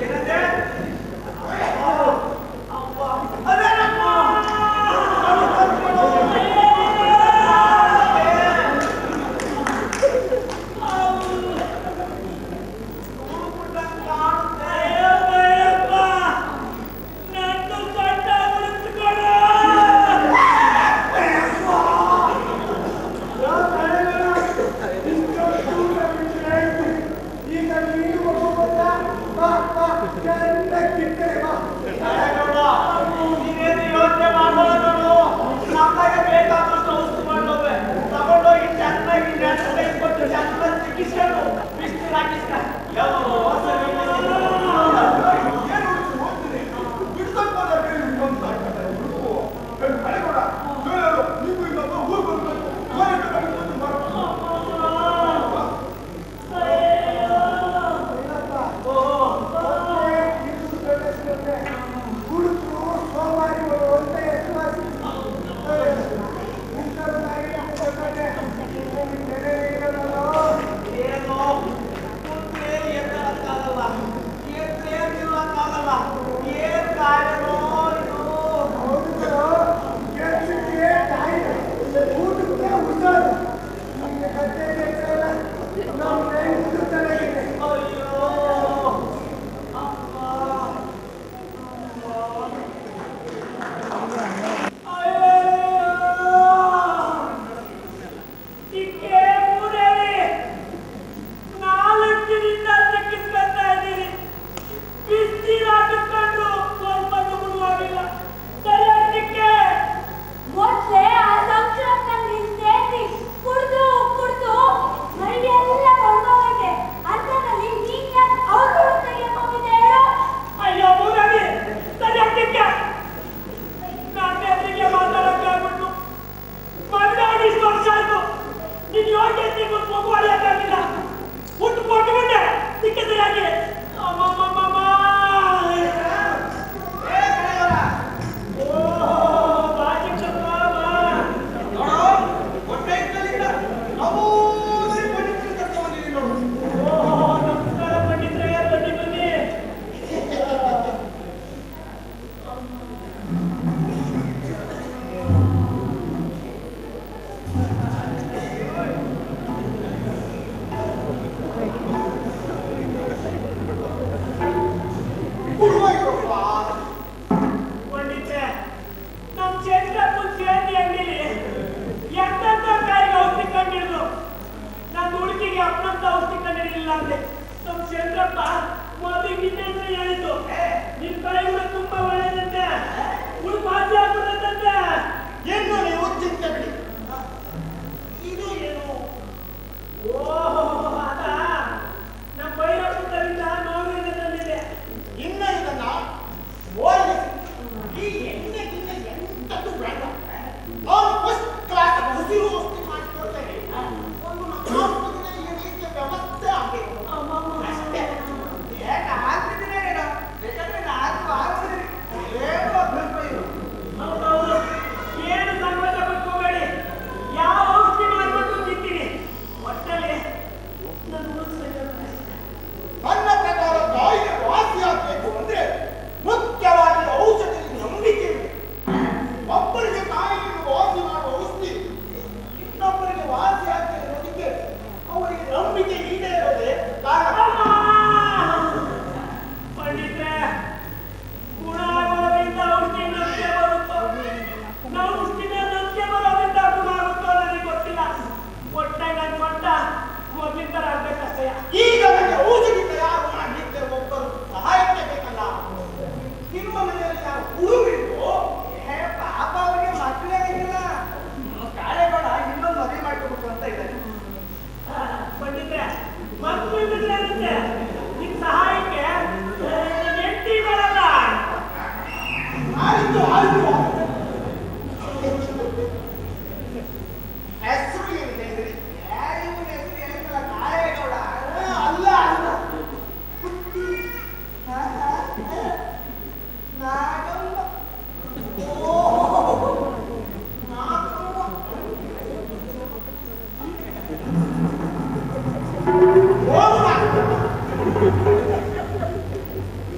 ಏನಂದ್ರೆ ನೀವೇನು ಯೋಚನೆ ಮಾಡ್ಕೊಳ್ಳೋದು. ನಮ್ಮಗೆ ಬೇಕಾದಷ್ಟು ಔಷಧಿ ಮಾಡೋವೆ ತಗೊಂಡೋಗಿ ಚೆನ್ನಾಗಿ ಕೊಟ್ಟು ಚೆನ್ನಾಗಿ ಚಿಕಿತ್ಸೆಗಳು ಬಿಸಿಲು ಹಾಕಿಸ್ಕ ಏನು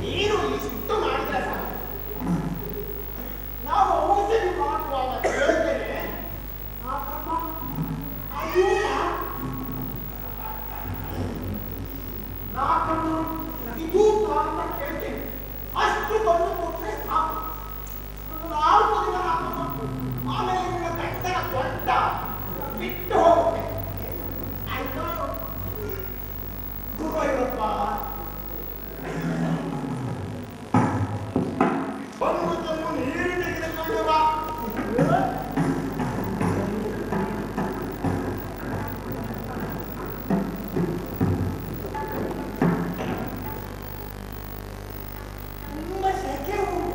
ನೀನು ಇಷ್ಟು ಮಾಡಿದ್ರೆ ಸಾಕು. ನಾವು ಔಷಧಿ ಮಾಡುವಾಗ ಹೇಳ್ತೇನೆ ನಾಕಮ್ಮ ಅಯ್ಯೂಟ ನಾಕಮ್ಮ ಇದೂಟ ಅಂತ ಕೇಳ್ತೇನೆ. ಅಷ್ಟು ಬಂದು ಕೊಟ್ಟರೆ ಸಾಕು. 4 ದಿನ ನಾಕಮ್ಮ, ಆಮೇಲೆ ನಿಮ್ಮ ಗಂಟನ ದೊಡ್ಡ ಬಿಟ್ಟು ಹೋಗುತ್ತೆ. ಆಯ್ತಾ ಗುರುವಯ್ಯಪ್ಪ ಬಂದು ತಂದು ನೀರು ತೆಗೆದುಕೊಂಡು ಬಾ. ತುಂಬಾ ಸೆಕೆ ಉಂಟು.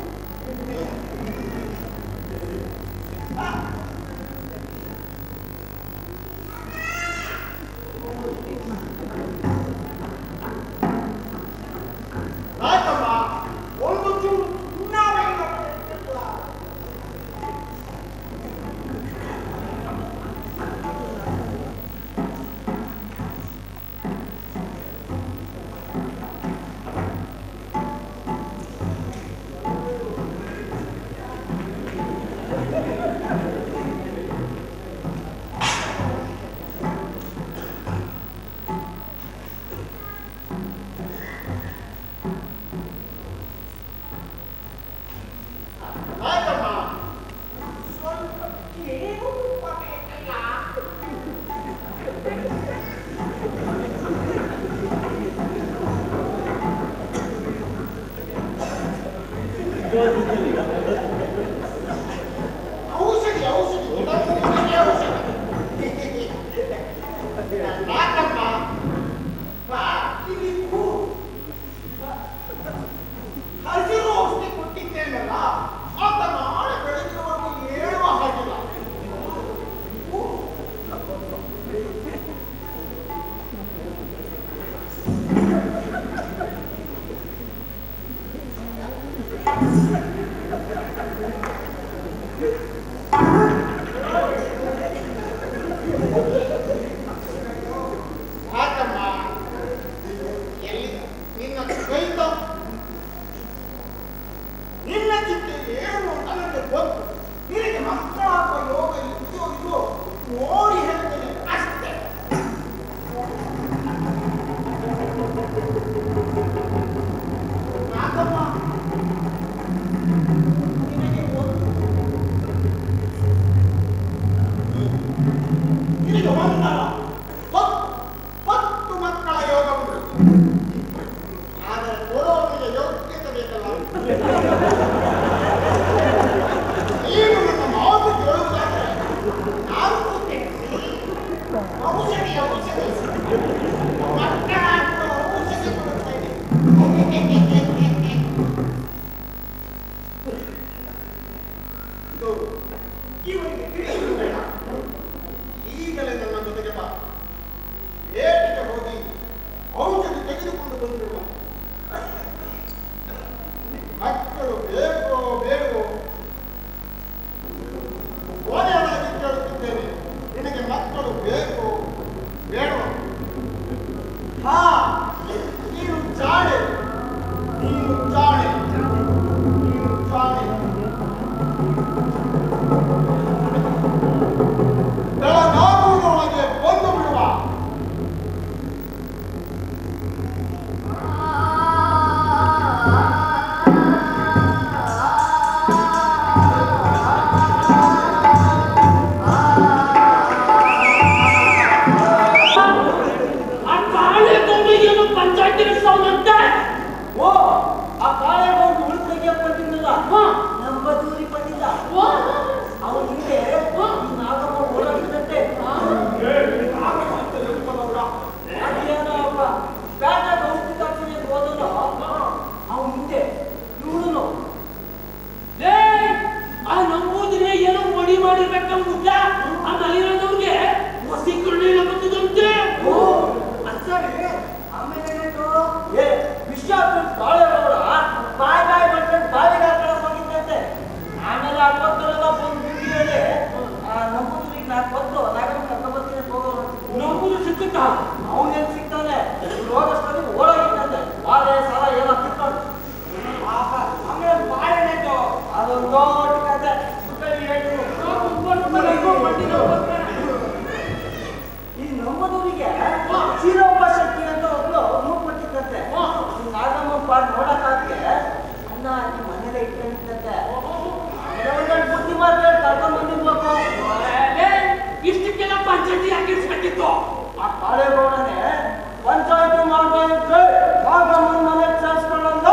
ರಾಜಮ್ಮ ಒಂದು ಚೂರು ಸುಣ್ಣಾಮೆಯಿಂದ ಬರೆದಿಲ್ಲ. ರಾಜಮ್ಮ ಸ್ವಲ್ಪ ಕೇಳು ಬೇಕಲ್ಲ. ಔಷಧಿ ಔಷಧಿ ಔಷಧಿ ರಾಜಮ್ಮ ಬಾ ಇಲ್ಲಿ ಕೂರು. ಹಸಿರು ಔಷಧಿ ಕೊಟ್ಟಿದ್ದೇನಲ್ಲ, ಆತ ನಾಳೆ ಬೆಳಗಿನವರೆಗೂ ಹೇಳುವ ಹಾಗಿಲ್ಲ. ರಾಜಮ್ಮ ಎಲ್ಲಿ ನಿನ್ನ ಕೈತ ನಿನ್ನ ಚಿಂತೆ ಏನು ಅಂತ ನನಗೆ ಗೊತ್ತು. ನಿನಗೆ ಮಕ್ಕಳಾಗುವ ಯೋಗ ಇದೆಯೋ ಇಲ್ಲೋ ನೋಡಿ ಹೇಳ್ತೇನೆ ಅಷ್ಟೇ. ರಾಜಮ್ಮ ನಿನಗೆ ಒಂದು ನಿನಗೆ ಒಂದಲ್ಲ 10 ಮಕ್ಕಳ ಯೋಗ ಉಂಟು. ಆದರೆ ಕೊಡೋನಿಗೆ ಯೋಗ್ಯತೆ ಬೇಕಲ್ಲ. ನೀನು ನನ್ನ ಮಾತು ಕೇಳುವುದಾದರೆ ನಾನು ಕೂತೇನೆ. ಔಷಧಿ ಔಷಧಿ ಮಕ್ಕಳಾಗುವ ಔಷಧಿ ಕೊಡುತ್ತೇನೆ. ಇದು ಇವನಿಗೆ ತಿಳಿಯುವುದು ಬೇಡ. ಈಗಲೇ ನನ್ನ ಜೊತೆಗೆ ಬಾ. ಏಟಿಗೆ ಹೋಗಿ ಔಷಧಿ ತೆಗೆದುಕೊಂಡು ಬಂದಿರುವ ಮಕ್ಕಳು ಬೇಕೋ ಬೇಡವೋ ಕೊನೆಯದಾಗಿ ಕೇಳುತ್ತಿದ್ದೇನೆ. ನಿನಗೆ ಮಕ್ಕಳು ಬೇಕೋ ಬೇಡವೋ? ಹಾ, ನೀನು ಜಾಣೆ, ನೀನು ಜಾಣೆ, ನೀನು ಜಾಣೆ. ಬೆಳಗಾಗುವುದರೊಳಗೆ ಬಂದು ಬಿಡುವ. ಆ ಕಾಳೆ ಗೊಂಬೆಗೇನು ಪಂಚಾಯತಿ ನಡೆಸೋನಂತೆ? ಓ, ಆ ಕಾಳೆ ಹೋಗಿ ಉಳಿದಕ್ಕೆ ಬಂದಿದ್ದಲ್ಲ, ನಮ್ಮ ದೂರಿ ಬಂದಿದ್ದ. ಅವನ ಹಿಂದೆ ಈ ನಾಗಮ್ಮ ಓಡಾಡಿದಂತೆ. ಅದೇನೋ ಅಪ್ಪ ಬ್ಯಾಟಾಗ ಔಷಧಿ ತಕ್ಷಣ ಹೋದಲ್ಲ, ಅವನ ಹಿಂದೆ ಇವಳು ಲೇ, ಆ ನಂಬೂದಿನೇ ಏನೋ ಮಡಿ ಮಾಡಿರ್ಬೇಕಂತ ಆ ಮಲಿನದವ್ರಿಗೆ ಹೊಸಿ ಕರುಣೆಲ್ಲ ಬಂದಿದಂತೆ. ಸರಿ. ಆಮೇಲೆ ಏನಾಯ್ತು? ವಿಷಯ ಬಾಳೆ ಬಾಯಿ ಮಾಡ್ಕೊಂಡು ಬಾವಿಗೆ ಹಾಕೊಳ್ಳೋಕೆ ಹೋಗಿದ್ದಂತೆ. ಆಮೇಲೆ ಆ ಪಕ್ಕದಲ್ಲ ಬಂದು ಬಿಟ್ಟು ಹೇಳಿ ನಂಬುದ್ರಿಗೆ ನಾನು ಬಂದು ನಾಗಮ್ಮ ಕರ್ಕೊಂಡ್ಬರ್ತೀನಿ ಹೋಗೋರು. ನಂಬೂದು ಸಿಕ್ಕುತ್ತಾ? ಅವನೇನು ಸಿಗ್ತಾನೆ, ರೋಗಸ್ಥಳಿಗೆ ಓಡೋಗಿದ್ದಂತೆ. ನೋಡಕ್ಕಾಗಕ್ಕೆ ಅನ್ನ ಹಾಕಿ ಮನೇಲೆ ಇಟ್ಕೊಂಡಿದ್ದಂತೆ ಬುದ್ಧಿ ಮಾತ್ರ ಕರ್ಕೊಂಡ್ ಬಂದಿರ್ಬೇಕು. ಇಷ್ಟಕ್ಕೆಲ್ಲ ಪಂಚಾಯತಿ ಹಾಕಿರ್ಸ್ಬೇಕಿತ್ತು. ಆ ಕಾಳೇಗೌಡನೇ ಪಂಚಾಯತಿ ಮಾಡ್ತಾ ಇದ್ರೆ ಆಗ ಮನೆ ಸೇರಿಸ್ಕೊಳ್ಳಂದ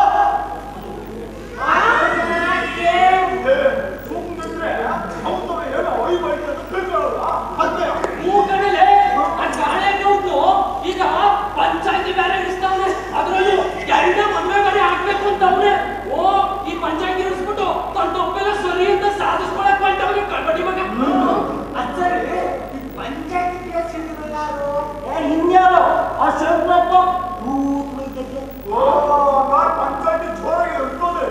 ಈಗ ಪಂಚಾಯತಿ ಬೇರೆ ಇರ್ತಾವ್ರೆ, ಅದ್ರಲ್ಲಿ ಎರಡನೇ ಮದುವೆ ಬೇರೆ ಹಾಕ್ಬೇಕು ಅಂತವ್ರೆ. ಓ ಈ ಪಂಚಾಯತಿ ಇರಿಸ್ಬಿಟ್ಟು ತನ್ನ ತಪ್ಪೆಲ್ಲ ಸರಿ ಅಂತ ಸಾಧಿಸ್ಕೊಳಕ್ ಬಂದವ್ರಿಗೆ ಕಳ್ಬಡಿ ಮಗ. ಅಚ್ಚರಿ ಪಂಚಾಯತಿ ಕೇಳಿಸಿದ್ರು ಯಾರು? ಇನ್ಯಾರು ಆ ಶಂಕರಪ್ಪ ಭೂತ್ ವೈದ್ಯಕ್ಕೆ ಪಂಚಾಯತಿ ಜೋರಾಗಿ ಇರ್ತದೆ.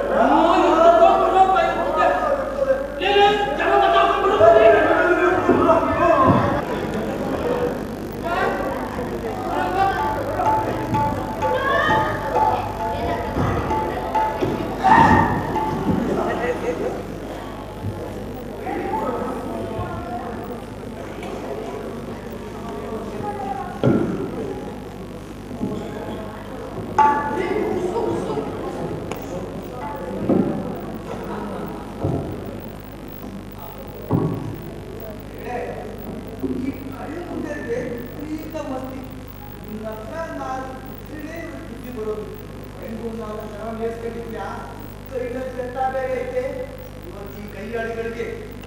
ಕೈಯಾಳಿಗಳಿಗೆ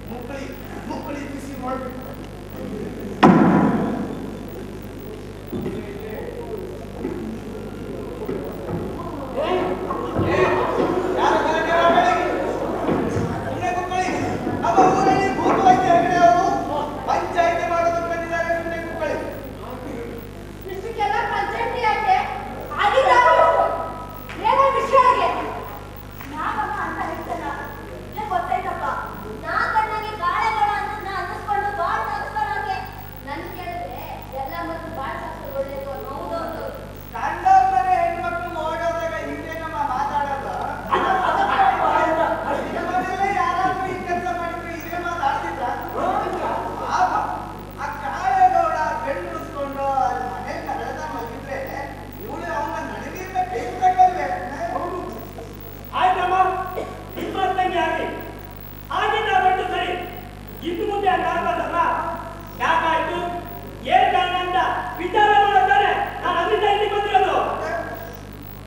ಮುಕ್ಕಳಿ ಬಿಸಿ ಮಾಡಬೇಕು. ಪಂಚಾಯತಿ ಮಾಡೋದು ಬಂದಿದ್ದಾರೆ. ಸುಮ್ಮನೆ ಕುಕ್ಕಳಿ ಇಷ್ಟಕ್ಕೆಲ್ಲ ಪಂಚಾಯತಿ ಯಾಕೆ ಆಗಿದ್ದಾರೆ? ಏನೋ ವಿಷಯ ನಾವಮ್ಮ ಅಂತ ಹೇಳ್ತಲ್ಲ ಗೊತ್ತಾಯ್ತಪ್ಪ. ನಾ ಕಣ್ಣಾಗೆ ಗಾಳೆಗಳ ಅನ್ನಿಸ್ಕೊಂಡು ಬಾಳ್ ಸಾಗಿಸ್ಕೊಳ್ಳೋಕೆ ನನ್ ಕೇಳಿದ್ರೆ ಎಲ್ಲ ಮತ್ತು ಬಾಳ್ ಸಾಗಿಸೋದು ಒಳ್ಳೇದು. ಹೌದೌದು ಕಂಡವ್ರ ಮನೆ ಹೆಣ್ಮಕ್ಳು ಓಡೋದಾಗ ಹಿಂದೆ ನಮ್ಮ ಮಾತಾಡೋದು ಯಾರಾದ್ರೂ ಈ ಕೆಲಸ ಮಾಡಿದ್ರೆ ಇದೇ ಮಾತಾಡ್ತಿದ್ರ? ಆ ಕಾಳೇಗೌಡ ಬೆಣ್ಣು ಉಳಿಸ್ಕೊಂಡು ಅಲ್ಲಿ ಮನೆ ಕಳೆದ ಮಗಿದ್ರೆ ಇವಳು ಅವನ ನಡಗಿರ್ಬೇಕು ಬೇಕಲ್ವೇ? ಆಯ್ತಮ್ಮ, ಇಪ್ಪತ್ತಂಗೆ ಆಗಲಿ. ಆಗಿದ್ದ ಬಂದು ಸರಿ, ಇನ್ನು ಮುಂದೆ ಹಂಗಾಗಲ್ಲ. ಯಾಕಾಯ್ತು, ಏನ್ ಕಾರಣ ಅಂತ ವಿಚಾರ ಮಾಡೋದಾರೆ ನಾನು ಅದರಿಂದ ಇಲ್ಲಿ ಬಂದಿರೋದು.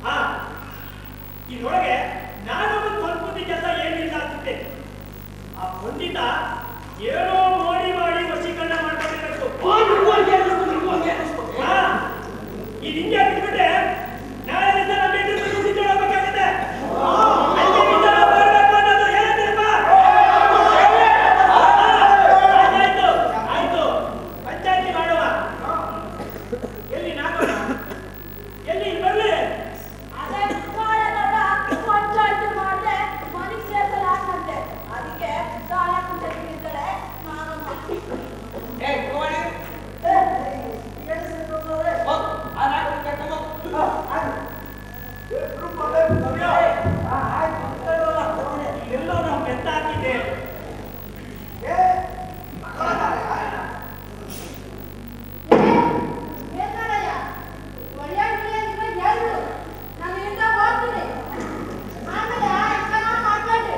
ಹಾ, ಇದ್ರೊಳಗೆ ನಾನೊಂದು ಸ್ವಲ್ಪ ಕೆಲಸ ಏನಿಲ್ಲ ಆಗ್ತಿದ್ದೆ. ಆ ಪಂಡಿತ ಏನೋ ಮಾಡಿ ವಶೀಕರಣ ಮಾಡ್ಕೊಂಡಿರಬೇಕು. ಹಾ, ಇದು ಹಿಂಗೆ ಆಗ್ಬಿಟ್ರೆ ನಾಳೆ ದಿವಸ ನಮ್ಮ ಹೆಂಡರು ಸಿಕ್ಕಿಡಬೇಕಾಗಿದೆ. ಅಲ್ಲಿ ವಿಚಾರ ಮಾಡಬೇಕು ಅನ್ನೋದು ಏನಂತೀರಪ್ಪ? ಆಯ್ತು, ಪಂಚಾಯತಿ ಮಾಡುವ. ಎಲ್ಲಿ ನಾಗೋಣ? ಎಲ್ಲಿ ಬರ್ಲಿ? ಅದೇ ಕಾಳೆಗೌಡ ಪಂಚಾಯತಿ ಮಾಡ್ದೆ ಮನೆಗೆ ಸೇರ್ಸಲ್ಲ ಹಾಕಂತೆ. ಅದಕ್ಕೆ ಕಾಳ ಪಂಚಾಯತಿ ಇರ್ತಾರೆ ನಾನು ಎಲ್ಲೋ ನಾವು ಬೆತ್ತ ಹಾಕಿದ್ದೆ. ಬೇಕಾರಯ್ಯ ಒಳ್ಳೆಯ ಹೇಳ್ಬಿಡು, ನಾನು ಇಲ್ಲಿಂದ ಹೋಗ್ತೀನಿ. ಆಮೇಲೆ ಚೆನ್ನಾಗಿ ಮಾತಾಡಿ,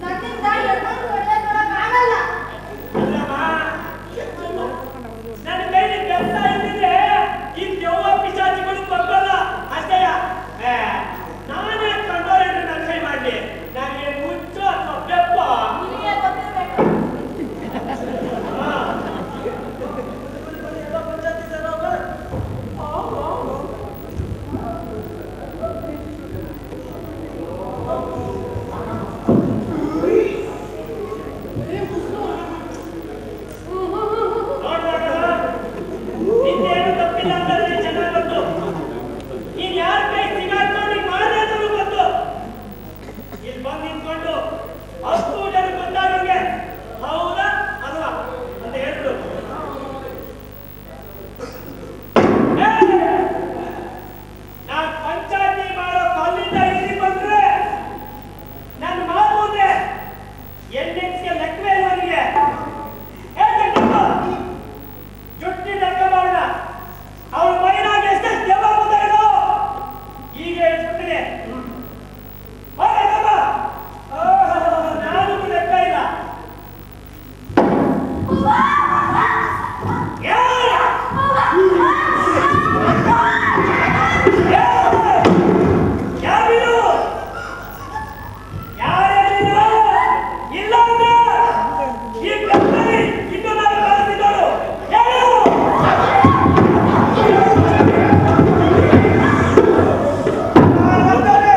ನನ್ನಿಂದ ಎಲ್ಲರೂ ಒಳ್ಳೆಯದೊಳಗಾಗಲ್ಲ. ಅಲ್ಲಮ್ಮ, ನನ್ನ ಕೈಲಿ ಬೆತ್ತ ಇದ್ದಿದ್ರೆ ಈ ದೆವ್ವ ಪಿಶಾಚಿಗಳು ಬರಲ್ಲ ಅಷ್ಟೇಯ. ನಾನೇ ವಿಷಯ ಹೇಳ್ಕೊಡ್ತೀನಿ. ನಾನು ಲೆಕ್ಕ ಇಲ್ಲ. ಬರ್ತಾರೆ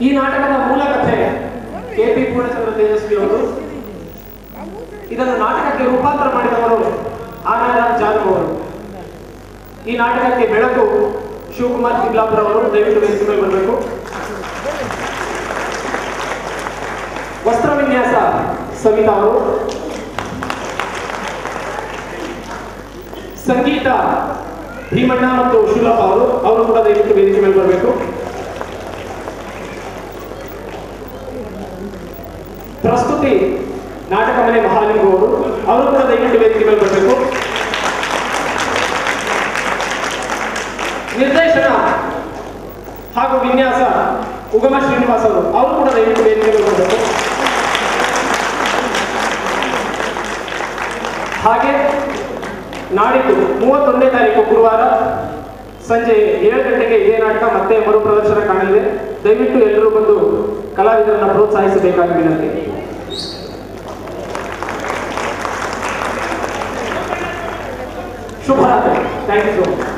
ಈ ನಾಟಕದ ಮೂಲ ಕಥೆ ಕೆ.ಪಿ. ಪೂರ್ಣಚಂದ್ರ ತೇಜಸ್ವಿ ಅವರು. ಇದನ್ನು ನಾಟಕಕ್ಕೆ ರೂಪಾಂತರ ಮಾಡಿದವರು ಆನಂದರಾಮ್ ಜಾಧವ್ ಅವರು. ಈ ನಾಟಕಕ್ಕೆ ಬೆಳಕು ಶಿವಕುಮಾರ್ ತಿಮ್ಲಾಪುರ ಅವರು. ದಯವಿಟ್ಟು ವೇದಿಕೆ ಮೇಲೆ ಬರಬೇಕು. ವಸ್ತ್ರ ವಿನ್ಯಾಸ ಸವಿತಾ ಅವರು. ಸಂಗೀತ ಭೀಮಣ್ಣ ಮತ್ತು ಶುಲಭ ಅವರು ಕೂಡ ದಯವಿಟ್ಟು ವೇದಿಕೆ ಮೇಲೆ ಬರಬೇಕು. ಪ್ರಸ್ತುತಿ ನಾಟಕ ಮನೆ ಮಹಾಲಿಂಗು ಅವರು ಕೂಡ ದಯವಿಟ್ಟು ವೇದಿಕೆ ಮೇಲೆ ಬರಬೇಕು. ನಿರ್ದೇಶನ ಹಾಗೂ ವಿನ್ಯಾಸ ಉಗಮ ಶ್ರೀನಿವಾಸ್ ಅವರು ಕೂಡ ದಯವಿಟ್ಟು ವೇದಿಕೆ ಮೇಲೆ ಬರಬೇಕು. ಹಾಗೆ ನಾಡಿದ್ದು 31ನೇ ತಾರೀಕು ಗುರುವಾರ ಸಂಜೆ 7 ಗಂಟೆಗೆ ಇದೇ ನಾಟಕ ಮತ್ತೆ ಮರುಪ್ರದರ್ಶನ ಕಾಣಲಿದೆ. ದಯವಿಟ್ಟು ಎಲ್ಲರೂ ಬಂದು ಕಲಾವಿದರನ್ನ ಪ್ರೋತ್ಸಾಹಿಸಬೇಕಾಗಿ ವಿನಂತಿ. ಶುಭರಾತ್ರಿ. Thank you so much.